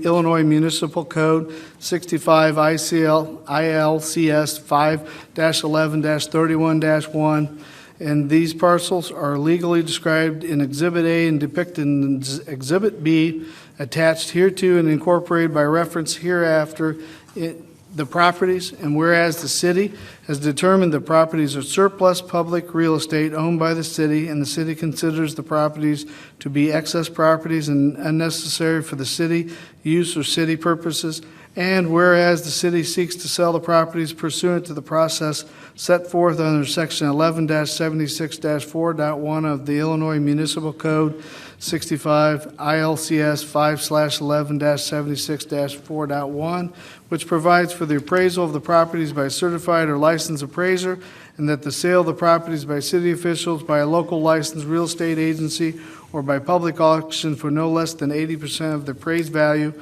Illinois Municipal Code 65 ILCS 5-11-31-1. And these parcels are legally described in Exhibit A and depicted in Exhibit B, attached hereto and incorporated by reference hereafter the properties. And whereas the city has determined the properties are surplus public real estate owned by the city, and the city considers the properties to be excess properties and unnecessary for the city use or city purposes. And whereas the city seeks to sell the properties pursuant to the process set forth under Section 11-76-4.1 of the Illinois Municipal Code 65 ILCS 5/11-76-4.1, which provides for the appraisal of the properties by a certified or licensed appraiser, and that the sale of the properties by city officials, by a local licensed real estate agency, or by public auction for no less than 80% of the appraised value.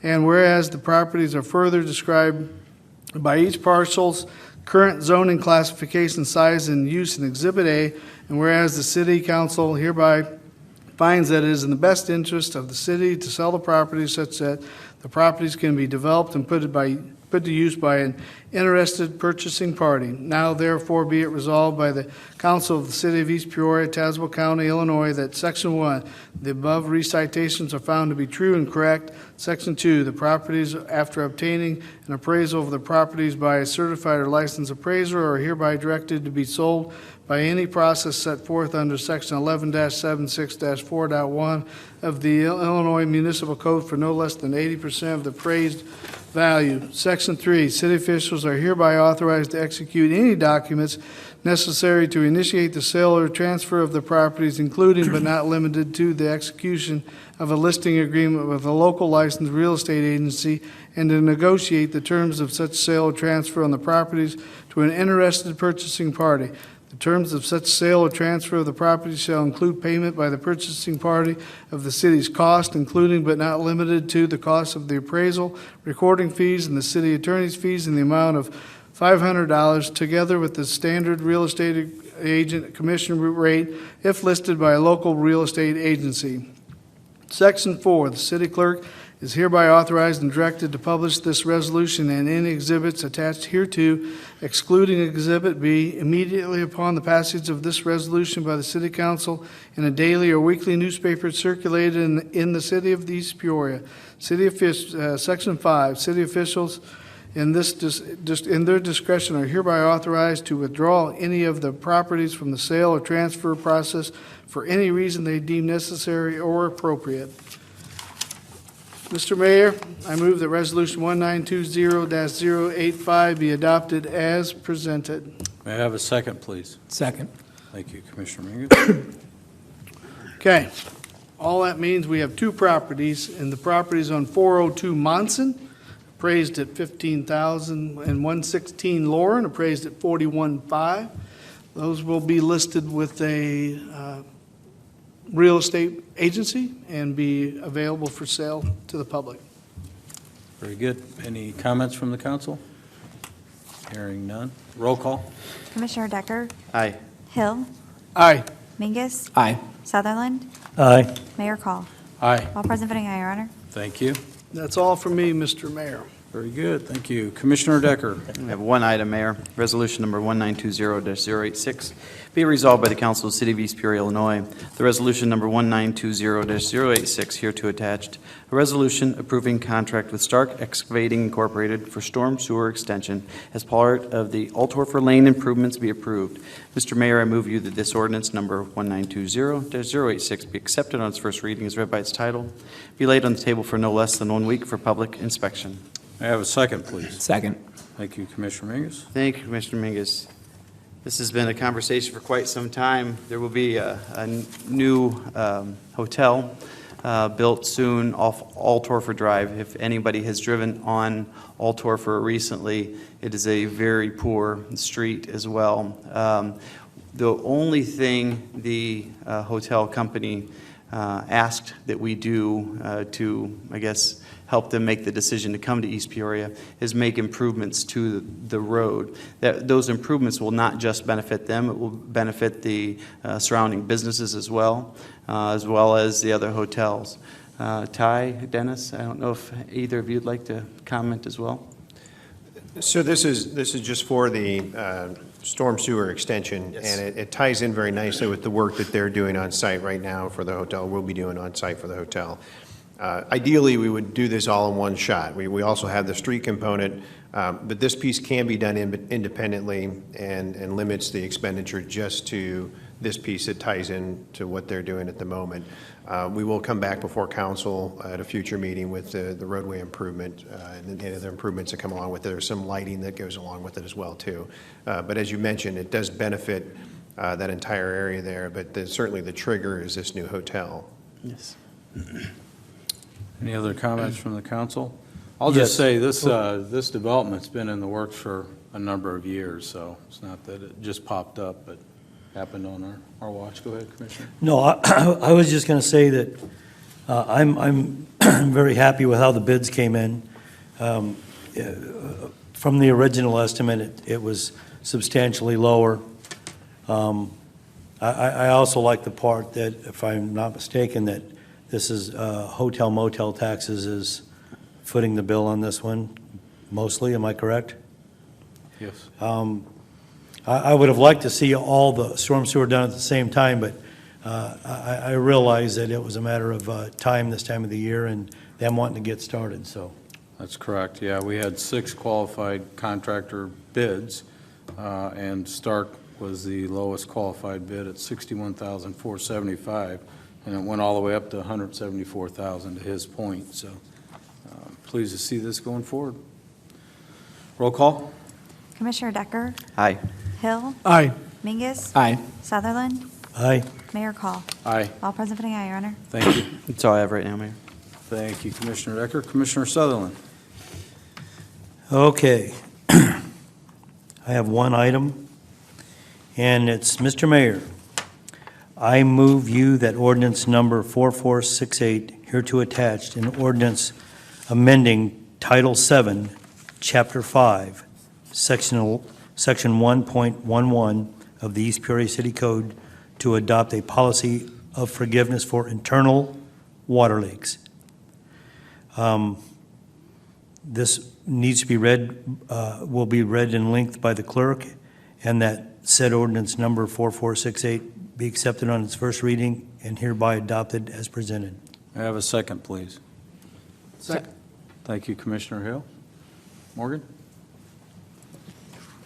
And whereas the properties are further described by each parcel's current zoning classification, size, and use in Exhibit A, and whereas the city council hereby finds that it is in the best interest of the city to sell the properties such that the properties can be developed and put to use by an interested purchasing party. Now therefore be it resolved by the Council of the City of East Peoria, Tazewell County, Illinois, that Section 1, the above recitations are found to be true and correct. Section 2, the properties, after obtaining an appraisal of the properties by a certified or licensed appraiser, are hereby directed to be sold by any process set forth under Section 11-76-4.1 of the Illinois Municipal Code for no less than 80% of the appraised value. Section 3, city officials are hereby authorized to execute any documents necessary to initiate the sale or transfer of the properties, including but not limited to the execution of a listing agreement with a local licensed real estate agency, and to negotiate the terms of such sale or transfer on the properties to an interested purchasing party. The terms of such sale or transfer of the property shall include payment by the purchasing party of the city's cost, including but not limited to the cost of the appraisal, recording fees, and the city attorney's fees in the amount of $500, together with the standard real estate agent commission rate if listed by a local real estate agency. Section 4, the city clerk is hereby authorized and directed to publish this resolution and any exhibits attached hereto, excluding Exhibit B, immediately upon the passage of this resolution by the City Council in a daily or weekly newspaper circulated in the city of East Peoria. Section 5, city officials in their discretion are hereby authorized to withdraw any of the properties from the sale or transfer process for any reason they deem necessary or appropriate. Mr. Mayor, I move that Resolution 1920-085 be adopted as presented. May I have a second, please? Second. Thank you, Commissioner Mingus. Okay. All that means we have two properties, and the properties on 402 Monson, appraised at $15,000, and 116 Lauren, appraised at $41,500. Those will be listed with a real estate agency and be available for sale to the public. Very good. Any comments from the council? Hearing none. Roll call. Commissioner Decker? Aye. Hill? Aye. Mingus? Aye. Sutherland? Aye. Mayor Call? Aye. All present voting aye, Your Honor. Thank you. That's all from me, Mr. Mayor. Very good. Thank you. Commissioner Decker. We have one item, Mayor. Resolution number 1920-086. Be resolved by the Council of the City of East Peoria, Illinois. The resolution number 1920-086 hereto attached. A resolution approving contract with Stark Excavating Incorporated for storm sewer extension as part of the Altorfer Lane improvements be approved. Mr. Mayor, I move you that this ordinance number 1920-086 be accepted on its first reading as read by its title, be laid on the table for no less than 1 week for public inspection. May I have a second, please? Second. Thank you, Commissioner Mingus. Thank you, Commissioner Mingus. This has been a conversation for quite some time. There will be a new hotel built soon off Altorfer Drive. If anybody has driven on Altorfer recently, it is a very poor street as well. The only thing the hotel company asked that we do to, I guess, help them make the decision to come to East Peoria is make improvements to the road. Those improvements will not just benefit them, it will benefit the surrounding businesses as well as the other hotels. Ty, Dennis, I don't know if either of you would like to comment as well. So this is just for the storm sewer extension, Yes. and it ties in very nicely with the work that they're doing on site right now for the hotel. We'll be doing on site for the hotel. Ideally, we would do this all in one shot. We also have the street component, but this piece can be done independently and limits the expenditure just to this piece that ties in to what they're doing at the moment. We will come back before council at a future meeting with the roadway improvement and the other improvements that come along with it. There's some lighting that goes along with it as well, too. But as you mentioned, it does benefit that entire area there, but certainly the trigger is this new hotel. Yes. Any other comments from the council? I'll just say this development's been in the works for a number of years, so it's not that it just popped up, but happened on our watch. Go ahead, Commissioner. No, I was just going to say that I'm very happy with how the bids came in. From the original estimate, it was substantially lower. I also like the part that, if I'm not mistaken, that this is hotel motel taxes is footing the bill on this one, mostly. Am I correct? Yes. I would have liked to see all the storm sewer done at the same time, but I realized that it was a matter of time this time of the year and them wanting to get started, so. That's correct, yeah. We had 6 qualified contractor bids, and Stark was the lowest qualified bid at $61,475, and it went all the way up to $174,000 to his point, so pleased to see this going forward. Roll call? Commissioner Decker? Aye. Hill? Aye. Mingus? Aye. Sutherland? Aye. Mayor Call? Aye. All present voting aye, Your Honor. Thank you. That's all I have right now, Mayor. Thank you, Commissioner Decker. Commissioner Sutherland? Okay. I have one item, and it's, Mr. Mayor, I move you that ordinance number 4468, hereto attached, an ordinance amending Title 7, Chapter 5, Section 1.11 of the East Peoria City Code to adopt a policy of forgiveness for internal water leaks. This needs to be read, will be read in length by the clerk, and that said ordinance number 4468 be accepted on its first reading and hereby adopted as presented. May I have a second, please? Second. Thank you, Commissioner Hill. Morgan?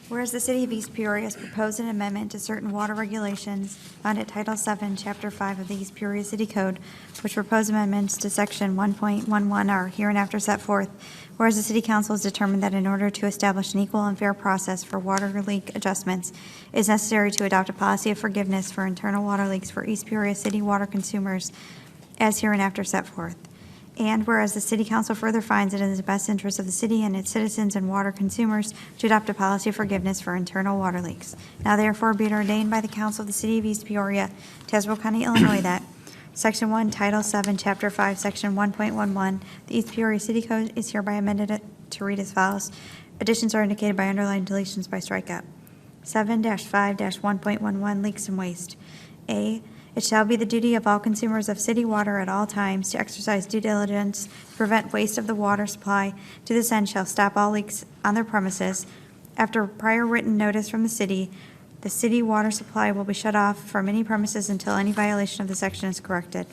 Whereas the City of East Peoria has proposed an amendment to certain water regulations found at Title 7, Chapter 5 of the East Peoria City Code, which proposed amendments to Section 1.11 are hereinafter set forth. Whereas the City Council has determined that in order to establish an equal and fair process for water leak adjustments, it is necessary to adopt a policy of forgiveness for internal water leaks for East Peoria City water consumers as hereinafter set forth. And whereas the City Council further finds it in the best interest of the city and its citizens and water consumers to adopt a policy of forgiveness for internal water leaks. Now therefore be it ordained by the Council of the City of East Peoria, Tazewell County, Illinois, that Section 1, Title 7, Chapter 5, Section 1.11, the East Peoria City Code is hereby amended to read as follows. Additions are indicated by underlined, deletions by strikeout. 7-5-1.11 Leaks and Waste. A, it shall be the duty of all consumers of city water at all times to exercise due diligence to prevent waste of the water supply. To this end shall stop all leaks on their premises. After prior written notice from the city water supply will be shut off from any premises until any violation of the section is corrected.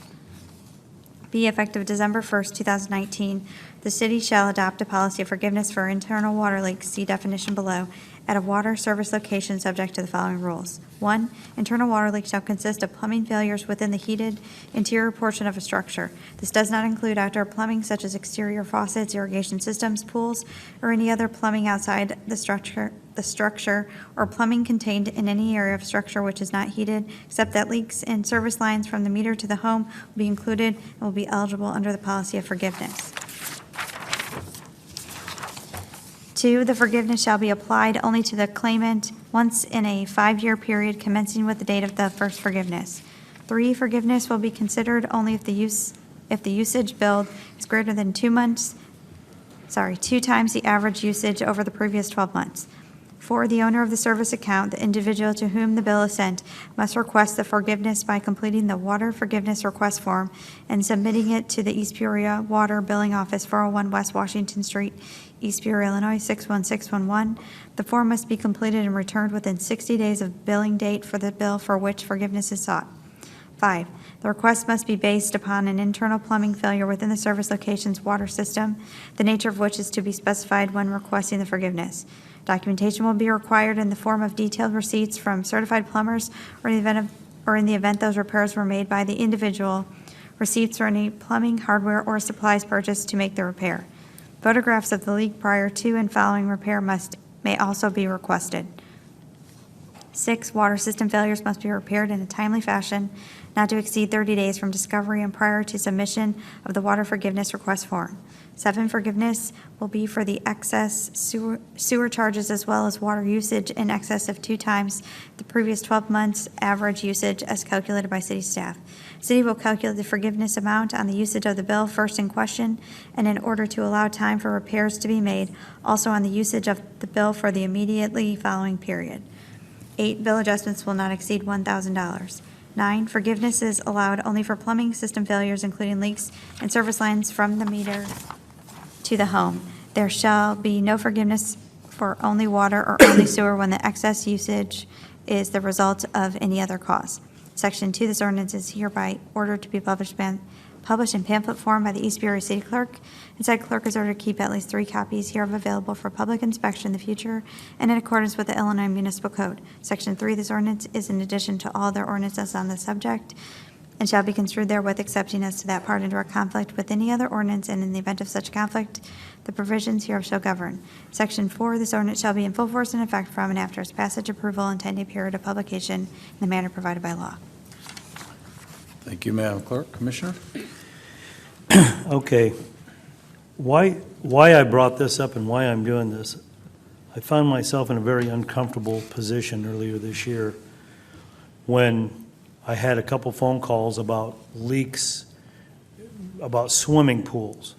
B, effective December 1st, 2019, the city shall adopt a policy of forgiveness for internal water leaks, see definition below, at a water service location subject to the following rules. 1, internal water leaks shall consist of plumbing failures within the heated interior portion of a structure. This does not include outdoor plumbing such as exterior faucets, irrigation systems, pools, or any other plumbing outside the structure, or plumbing contained in any area of structure which is not heated, except that leaks in service lines from the meter to the home will be included and will be eligible under the policy of forgiveness. 2, the forgiveness shall be applied only to the claimant once in a 5-year period commencing with the date of the first forgiveness. 3, forgiveness will be considered only if the usage billed is greater than 2 times the average usage over the previous 12 months. 4, the owner of the service account, the individual to whom the bill is sent, must request the forgiveness by completing the water forgiveness request form and submitting it to the East Peoria Water Billing Office, 401 West Washington Street, East Peoria, Illinois, 61611. The form must be completed and returned within 60 days of billing date for the bill for which forgiveness is sought. 5, the request must be based upon an internal plumbing failure within the service location's water system, the nature of which is to be specified when requesting the forgiveness. Documentation will be required in the form of detailed receipts from certified plumbers or in the event those repairs were made by the individual, receipts for any plumbing, hardware, or supplies purchased to make the repair. Photographs of the leak prior to and following repair may also be requested. 6, water system failures must be repaired in a timely fashion, not to exceed 30 days from discovery and prior to submission of the water forgiveness request form. 7, forgiveness will be for the excess sewer charges as well as water usage in excess of 2 times the previous 12 months' average usage as calculated by city staff. City will calculate the forgiveness amount on the usage of the bill first in question, and in order to allow time for repairs to be made, also on the usage of the bill for the immediately following period. 8, bill adjustments will not exceed $1,000. 9, forgiveness is allowed only for plumbing system failures, including leaks and service lines from the meter to the home. There shall be no forgiveness for only water or only sewer when the excess usage is the result of any other cause. Section 2, this ordinance is hereby ordered to be published in pamphlet form by the East Peoria City Clerk, and said clerk is ordered to keep at least 3 copies hereof available for public inspection in the future and in accordance with the Illinois Municipal Code. Section 3, this ordinance is in addition to all other ordinances on the subject and shall be construed therewith excepting as to that part into a conflict with any other ordinance, and in the event of such conflict, the provisions hereof shall govern. Section 4, this ordinance shall be in full force and effect from and after its passage, approval, and 10-day period of publication in the manner provided by law. Thank you, Madam Clerk. Commissioner? Okay. Why I brought this up and why I'm doing this, I found myself in a very uncomfortable position earlier this year when I had a couple phone calls about leaks, about swimming pools.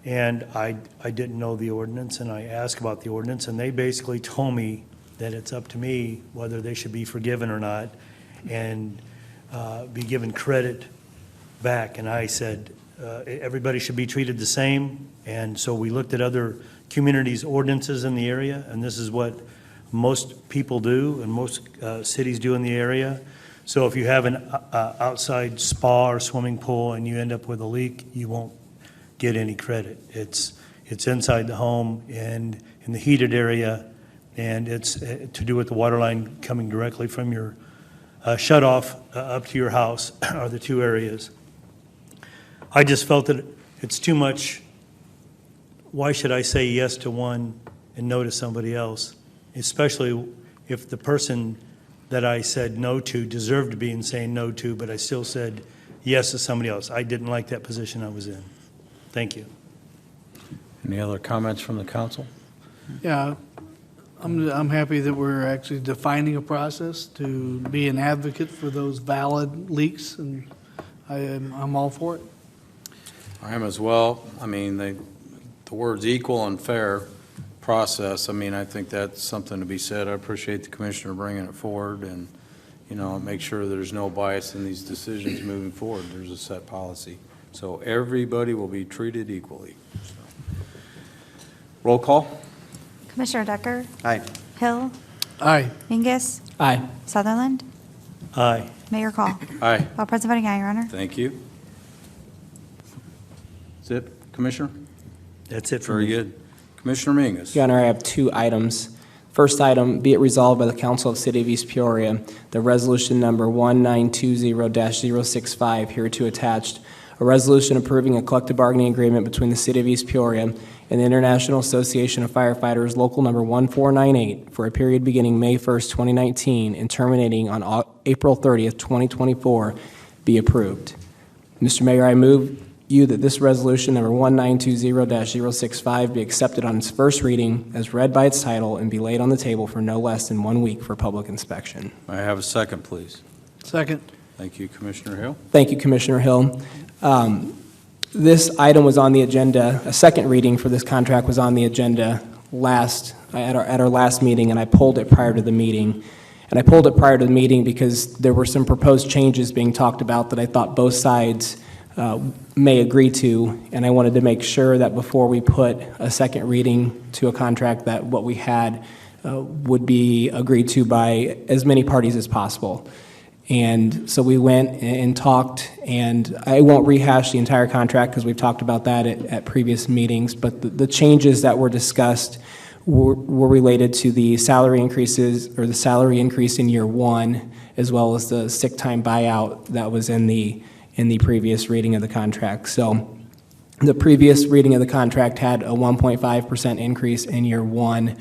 And I didn't know the ordinance, and I asked about the ordinance, and they basically told me that it's up to me whether they should be forgiven or not and be given credit back. And I said, everybody should be treated the same. And so we looked at other communities' ordinances in the area, and this is what most people do and most cities do in the area. So if you have an outside spa or swimming pool and you end up with a leak, you won't get any credit. It's inside the home and in the heated area, and it's to do with the water line coming directly from your shut-off up to your house are the two areas. I just felt that it's too much. Why should I say yes to one and no to somebody else, especially if the person that I said no to deserved to be in saying no to, but I still said yes to somebody else. I didn't like that position I was in. Thank you. Any other comments from the council? Yeah, I'm happy that we're actually defining a process to be an advocate for those valid leaks, and I'm all for it. I am as well. I mean, the words equal and fair process, I mean, I think that's something to be said. I appreciate the commissioner bringing it forward and, make sure there's no bias in these decisions moving forward. There's a set policy. So everybody will be treated equally. So. Roll call. Commissioner Decker? Aye. Hill? Aye. Mingus? Aye. Sutherland? Aye. Mayor Call? Aye. All present voting aye, Your Honor. Thank you. That's it, Commissioner? That's it for Very me. good. Commissioner Mingus. Your Honor, I have 2 items. First item, be it resolved by the Council of the City of East Peoria, the resolution number 1920-065 hereto attached, a resolution approving a collective bargaining agreement between the City of East Peoria and the International Association of Firefighters, Local Number 1498, for a period beginning May 1st, 2019, and terminating on April 30th, 2024, be approved. Mr. Mayor, I move you that this resolution number 1920-065 be accepted on its first reading as read by its title and be laid on the table for no less than 1 week for public inspection. May I have a second, please? Second. Thank you, Commissioner Hill. Thank you, Commissioner Hill. This item was on the agenda, a second reading for this contract was on the agenda at our last meeting, and I pulled it prior to the meeting. And I pulled it prior to the meeting because there were some proposed changes being talked about that I thought both sides may agree to, and I wanted to make sure that before we put a second reading to a contract that what we had would be agreed to by as many parties as possible. And so we went and talked, and I won't rehash the entire contract because we've talked about that at previous meetings, but the changes that were discussed were related to the salary increases, or the salary increase in year 1, as well as the sick time buyout that was in the previous reading of the contract. So the previous reading of the contract had a 1.5% increase in year 1,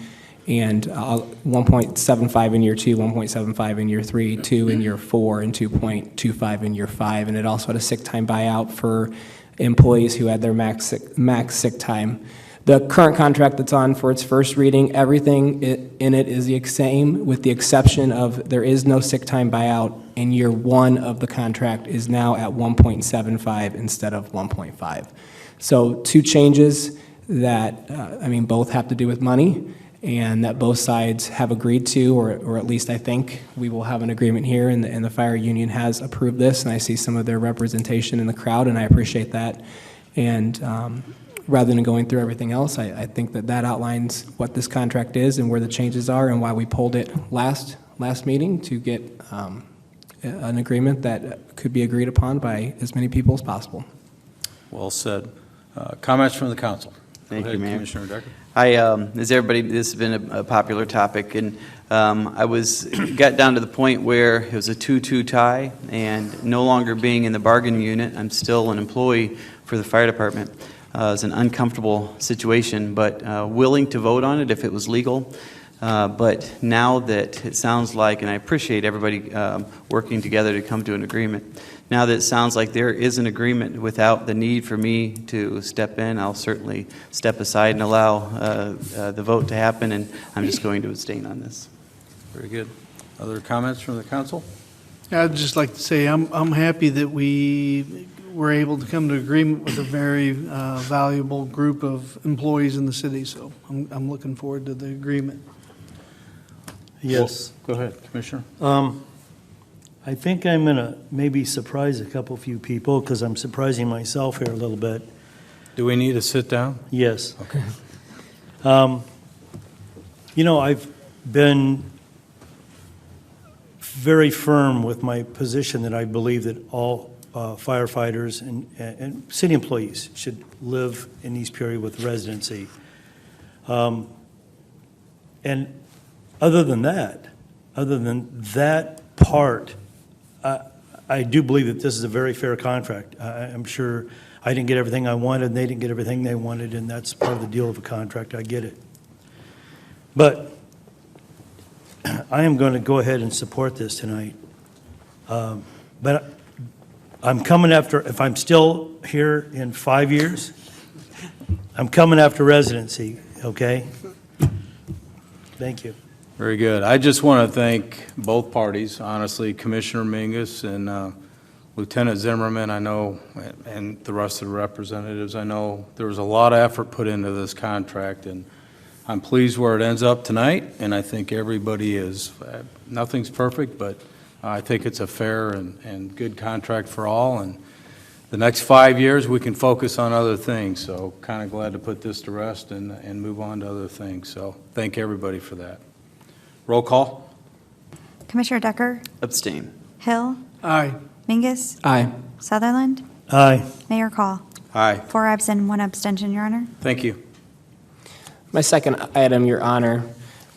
and 1.75 in year 2, 1.75 in year 3, 2 in year 4, and 2.25 in year 5. And it also had a sick time buyout for employees who had their max sick time. The current contract that's on for its first reading, everything in it is the same, with the exception of there is no sick time buyout, and year 1 of the contract is now at 1.75 instead of 1.5. So 2 changes that, both have to do with money, and that both sides have agreed to, or at least I think we will have an agreement here, and the fire union has approved this, and I see some of their representation in the crowd, and I appreciate that. And rather than going through everything else. I think that outlines what this contract is and where the changes are and why we pulled it last meeting to get an agreement that could be agreed upon by as many people as possible. Well said. Comments from the council? Thank Go you, ahead, Mayor. Commissioner Decker. As everybody, this has been a popular topic, and I got down to the point where it was a 2-2 tie, and no longer being in the bargaining unit, I'm still an employee for the fire department. It's an uncomfortable situation, but willing to vote on it if it was legal. But now that it sounds like, and I appreciate everybody working together to come to an agreement, now that it sounds like there is an agreement without the need for me to step in, I'll certainly step aside and allow the vote to happen, and I'm just going to abstain on this. Very good. Other comments from the council? I'd just like to say I'm happy that we were able to come to agreement with a very valuable group of employees in the city, so I'm looking forward to the agreement. Yes. Go ahead, Commissioner. I think I'm going to maybe surprise a few people, because I'm surprising myself here a little bit. Do we need to sit down? Yes. Okay. I've been very firm with my position that I believe that all firefighters and city employees should live in East Peoria with residency. And other than that part, I do believe that this is a very fair contract. I'm sure I didn't get everything I wanted, and they didn't get everything they wanted, and that's part of the deal of a contract. I get it. But I am going to go ahead and support this tonight. But I'm coming after, if I'm still here in 5 years, I'm coming after residency, okay? Thank you. Very good. I just want to thank both parties, honestly, Commissioner Mingus and Lieutenant Zimmerman, I know, and the rest of the representatives. I know there was a lot of effort put into this contract, and I'm pleased where it ends up tonight, and I think everybody is. Nothing's perfect, but I think it's a fair and good contract for all, and the next 5 years, we can focus on other things, so kind of glad to put this to rest and move on to other things. So thank everybody for that. Roll call. Commissioner Decker? Abstain. Hill? Aye. Mingus? Aye. Sutherland? Aye. Mayor Call? Aye. 4 absent, 1 abstention, Your Honor. Thank you. My second item, Your Honor,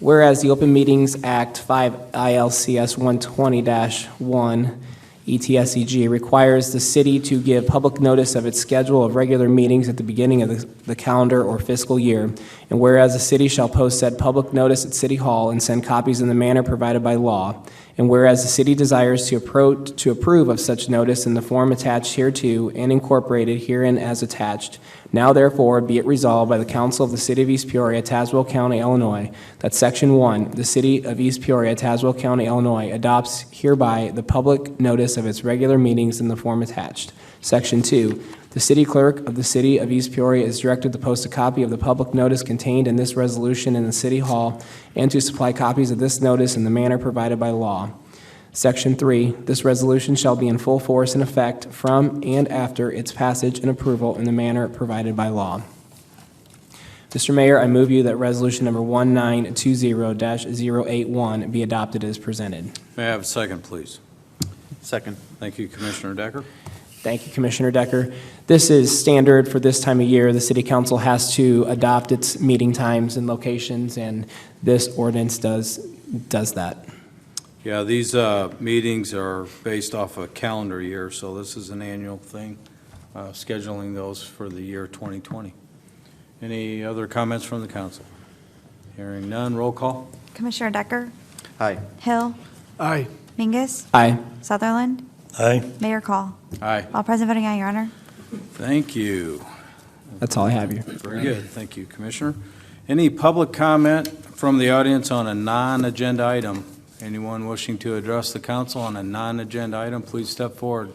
whereas the Open Meetings Act 5 ILCS 120-1 ETSEG requires the city to give public notice of its schedule of regular meetings at the beginning of the calendar or fiscal year, and whereas the city shall post said public notice at City Hall and send copies in the manner provided by law, and whereas the city desires to approve of such notice in the form attached hereto and incorporated herein as attached, now therefore be it resolved by the Council of the City of East Peoria, Tazewell County, Illinois, that Section 1, the City of East Peoria, Tazewell County, Illinois, adopts hereby the public notice of its regular meetings in the form attached. Section 2, the city clerk of the City of East Peoria is directed to post a copy of the public notice contained in this resolution in the City Hall and to supply copies of this notice in the manner provided by law. Section 3, this resolution shall be in full force and effect from and after its passage and approval in the manner provided by law. Mr. Mayor, I move you that resolution number 1920-081 be adopted as presented. May I have a second, please? Second. Thank you, Commissioner Decker. Thank you, Commissioner Decker. This is standard for this time of year. The City Council has to adopt its meeting times and locations, and this ordinance does that. Yeah, these meetings are based off a calendar year, so this is an annual thing, scheduling those for the year 2020. Any other comments from the council? Hearing none, roll call. Commissioner Decker? Aye. Hill? Aye. Mingus? Aye. Sutherland? Aye. Mayor Call? Aye. All present voting aye, Your Honor. Thank you. That's all I have here. Very good. Thank you, Commissioner. Any public comment from the audience on a non-agenda item? Anyone wishing to address the council on a non-agenda item, please step forward.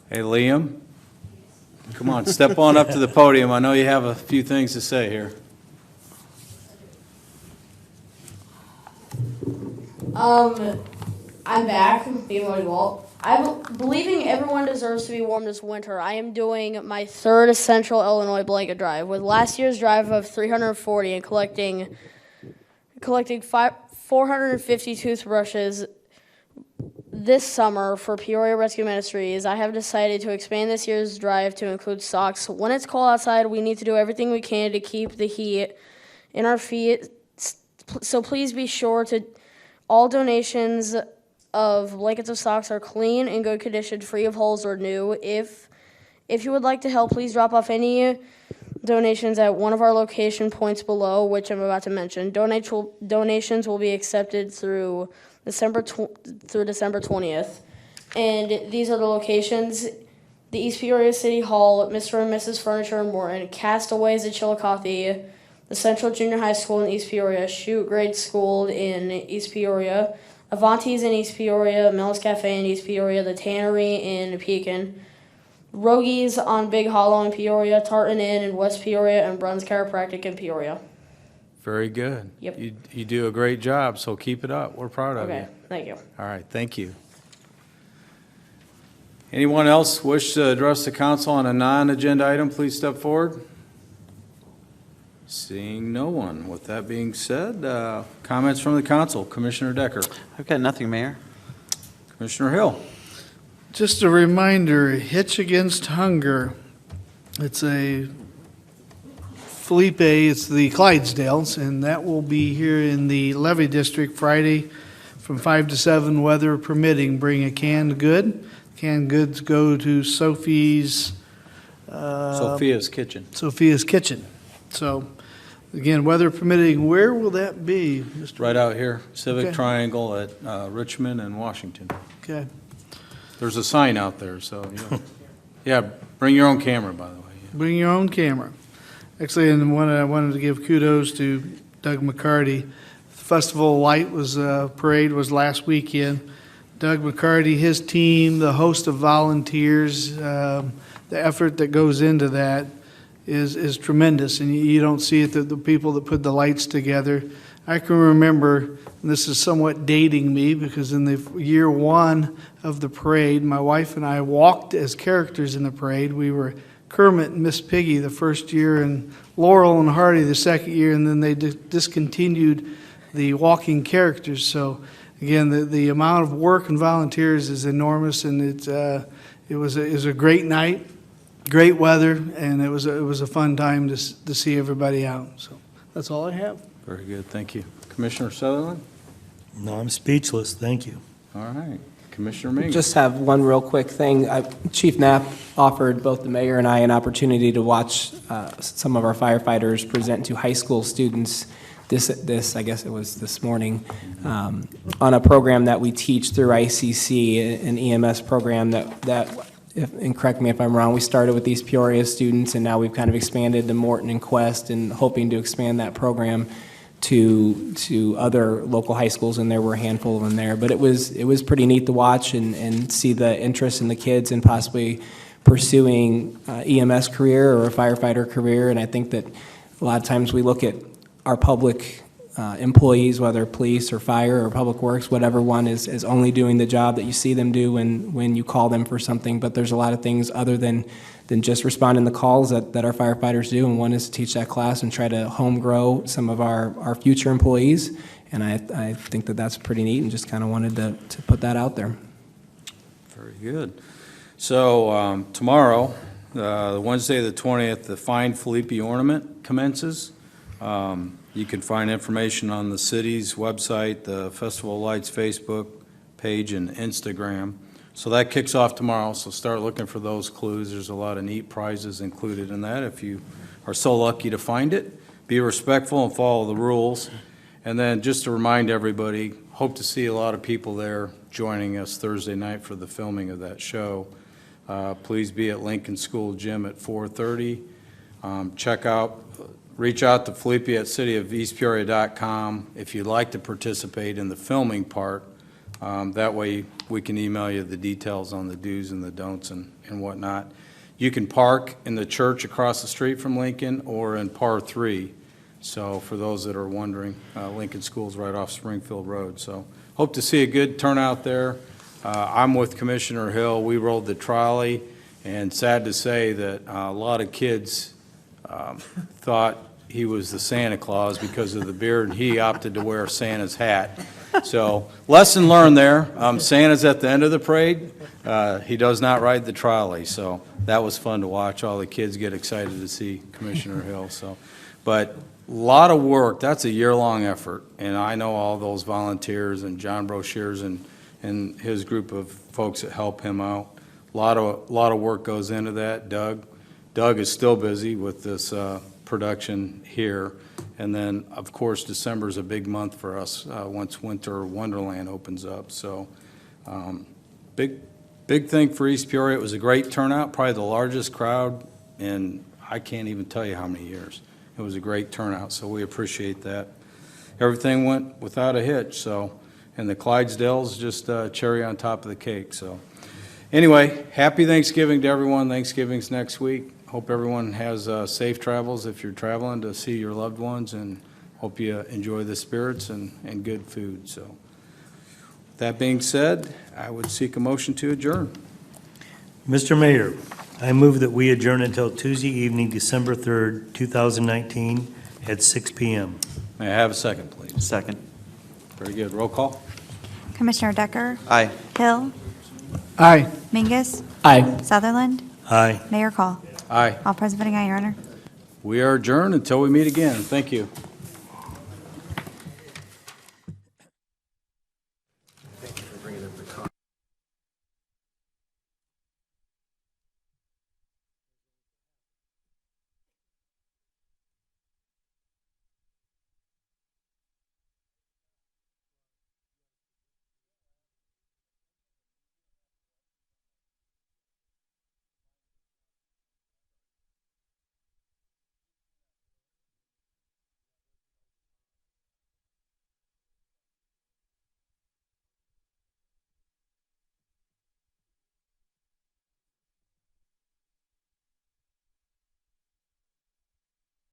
Hey, Liam, come on, step on up to the podium. I know you have a few things to say here. I'm back, being Lloyd Walt. Believing everyone deserves to be warm this winter, I am doing my third Central Illinois blanket drive. With last year's drive of 340 and collecting 450 toothbrushes this summer for Peoria Rescue Ministries, I have decided to expand this year's drive to include socks. When it's cold outside, we need to do everything we can to keep the heat in our feet. So please be sure to all donations of blankets of socks are clean, in good condition, free of holes, or new. If you would like to help, please drop off any donations at one of our location points below, which I'm about to mention. Donations will be accepted through December 20th. And these are the locations: the East Peoria City Hall, Mr. and Mrs. Furniture in Morton, Castaways at Chillicothe, the Central Junior High School in East Peoria, Chute Grade School in East Peoria, Avanti's in East Peoria, Mel's Cafe in East Peoria, the Tannery in Pekin, Rogies on Big Hollow in Peoria, Tartan Inn in West Peoria, and Bruns Chiropractic in Peoria. Very good. Yep. You do a great job, so keep it up. We're proud of you. Okay, thank you. All right, thank you. Anyone else wish to address the council on a non-agenda item, please step forward. Seeing no one. With that being said, comments from the council. Commissioner Decker. I've got nothing, Mayor. Commissioner Hill. Just a reminder, Hitch Against Hunger. It's a Felipe, it's the Clydesdales, and that will be here in the Levy District Friday from 5 to 7, weather permitting. Bring a canned good. Canned goods go to Sophia's Kitchen. Sophia's Kitchen. So, again, weather permitting, where will that be, Mr.? Right out here, Civic Okay. Triangle at Richmond and Washington. Okay. There's a sign out there, so, yeah, bring your own camera, by the way. Bring your own camera. Actually, and I wanted to give kudos to Doug McCarty. The Festival of Light parade was last weekend. Doug McCarty, his team, the host of volunteers, the effort that goes into that is tremendous, and you don't see it, the people that put the lights together. I can remember, and this is somewhat dating me, because in the year one of the parade, my wife and I walked as characters in the parade. We were Kermit and Miss Piggy the first year, and Laurel and Hardy the second year, and then they discontinued the walking characters. So again, the amount of work and volunteers is enormous, and it was a great night, great weather, and it was a fun time to see everybody out. So that's all I have. Very good, thank you. Commissioner Sutherland? No, I'm speechless. Thank you. All right. Commissioner Mingus? Just have one real quick thing. Chief Knapp offered both the mayor and I an opportunity to watch some of our firefighters present to high school students this I guess it was this morning, on a program that we teach through ICC, an EMS program that and correct me if I'm wrong, we started with these Peoria students, and now we've kind of expanded to Morton and Quest, and hoping to expand that program to other local high schools, and there were a handful of them there. But it was pretty neat to watch and see the interest in the kids and possibly pursuing EMS career or a firefighter career. And I think that a lot of times we look at our public employees, whether police or fire or public works, whatever one is only doing the job that you see them do when you call them for something. But there's a lot of things other than just responding to calls that our firefighters do, and one is to teach that class and try to home grow some of our future employees. And I think that's pretty neat, and just kind of wanted to put that out there. Very good. So tomorrow, Wednesday the 20th, the Find Felipe Ornament commences. You can find information on the city's website, the Festival of Lights Facebook page, and Instagram. So that kicks off tomorrow, so start looking for those clues. There's a lot of neat prizes included in that if you are so lucky to find it. Be respectful and follow the rules. And then just to remind everybody, hope to see a lot of people there joining us Thursday night for the filming of that show. Please be at Lincoln School Gym at 4:30. Reach out to Felipe at cityofeastpeoria.com if you'd like to participate in the filming part. That way we can email you the details on the do's and the don'ts and whatnot. You can park in the church across the street from Lincoln or in Par 3. So for those that are wondering, Lincoln School's right off Springfield Road. So hope to see a good turnout there. I'm with Commissioner Hill. We rode the trolley, and sad to say that a lot of kids thought he was the Santa Claus because of the beard, and he opted to wear Santa's hat. So, lesson learned there. Santa's at the end of the parade. He does not ride the trolley, so that was fun to watch. All the kids get excited to see Commissioner Hill, so. But a lot of work. That's a year-long effort, and I know all those volunteers and John Brochures and his group of folks that help him out. A lot of work goes into that. Doug is still busy with this production here. And then, of course, December is a big month for us once Winter Wonderland opens up. So big thing for East Peoria. It was a great turnout, probably the largest crowd in I can't even tell you how many years. It was a great turnout, so we appreciate that. Everything went without a hitch, so, and the Clydesdales just cherry on top of the cake. So anyway, happy Thanksgiving to everyone. Thanksgiving's next week. Hope everyone has safe travels if you're traveling to see your loved ones, and hope you enjoy the spirits and good food. So that being said, I would seek a motion to adjourn. Mr. Mayor, I move that we adjourn until Tuesday evening, December 3rd, 2019, at 6 p.m. May I have a second, please? Second. Very good. Roll call. Commissioner Decker? Aye. Hill? Aye. Mingus? Aye. Sutherland? Aye. Mayor Call? Aye. All present voting aye, Your Honor. We are adjourned until we meet again. Thank you.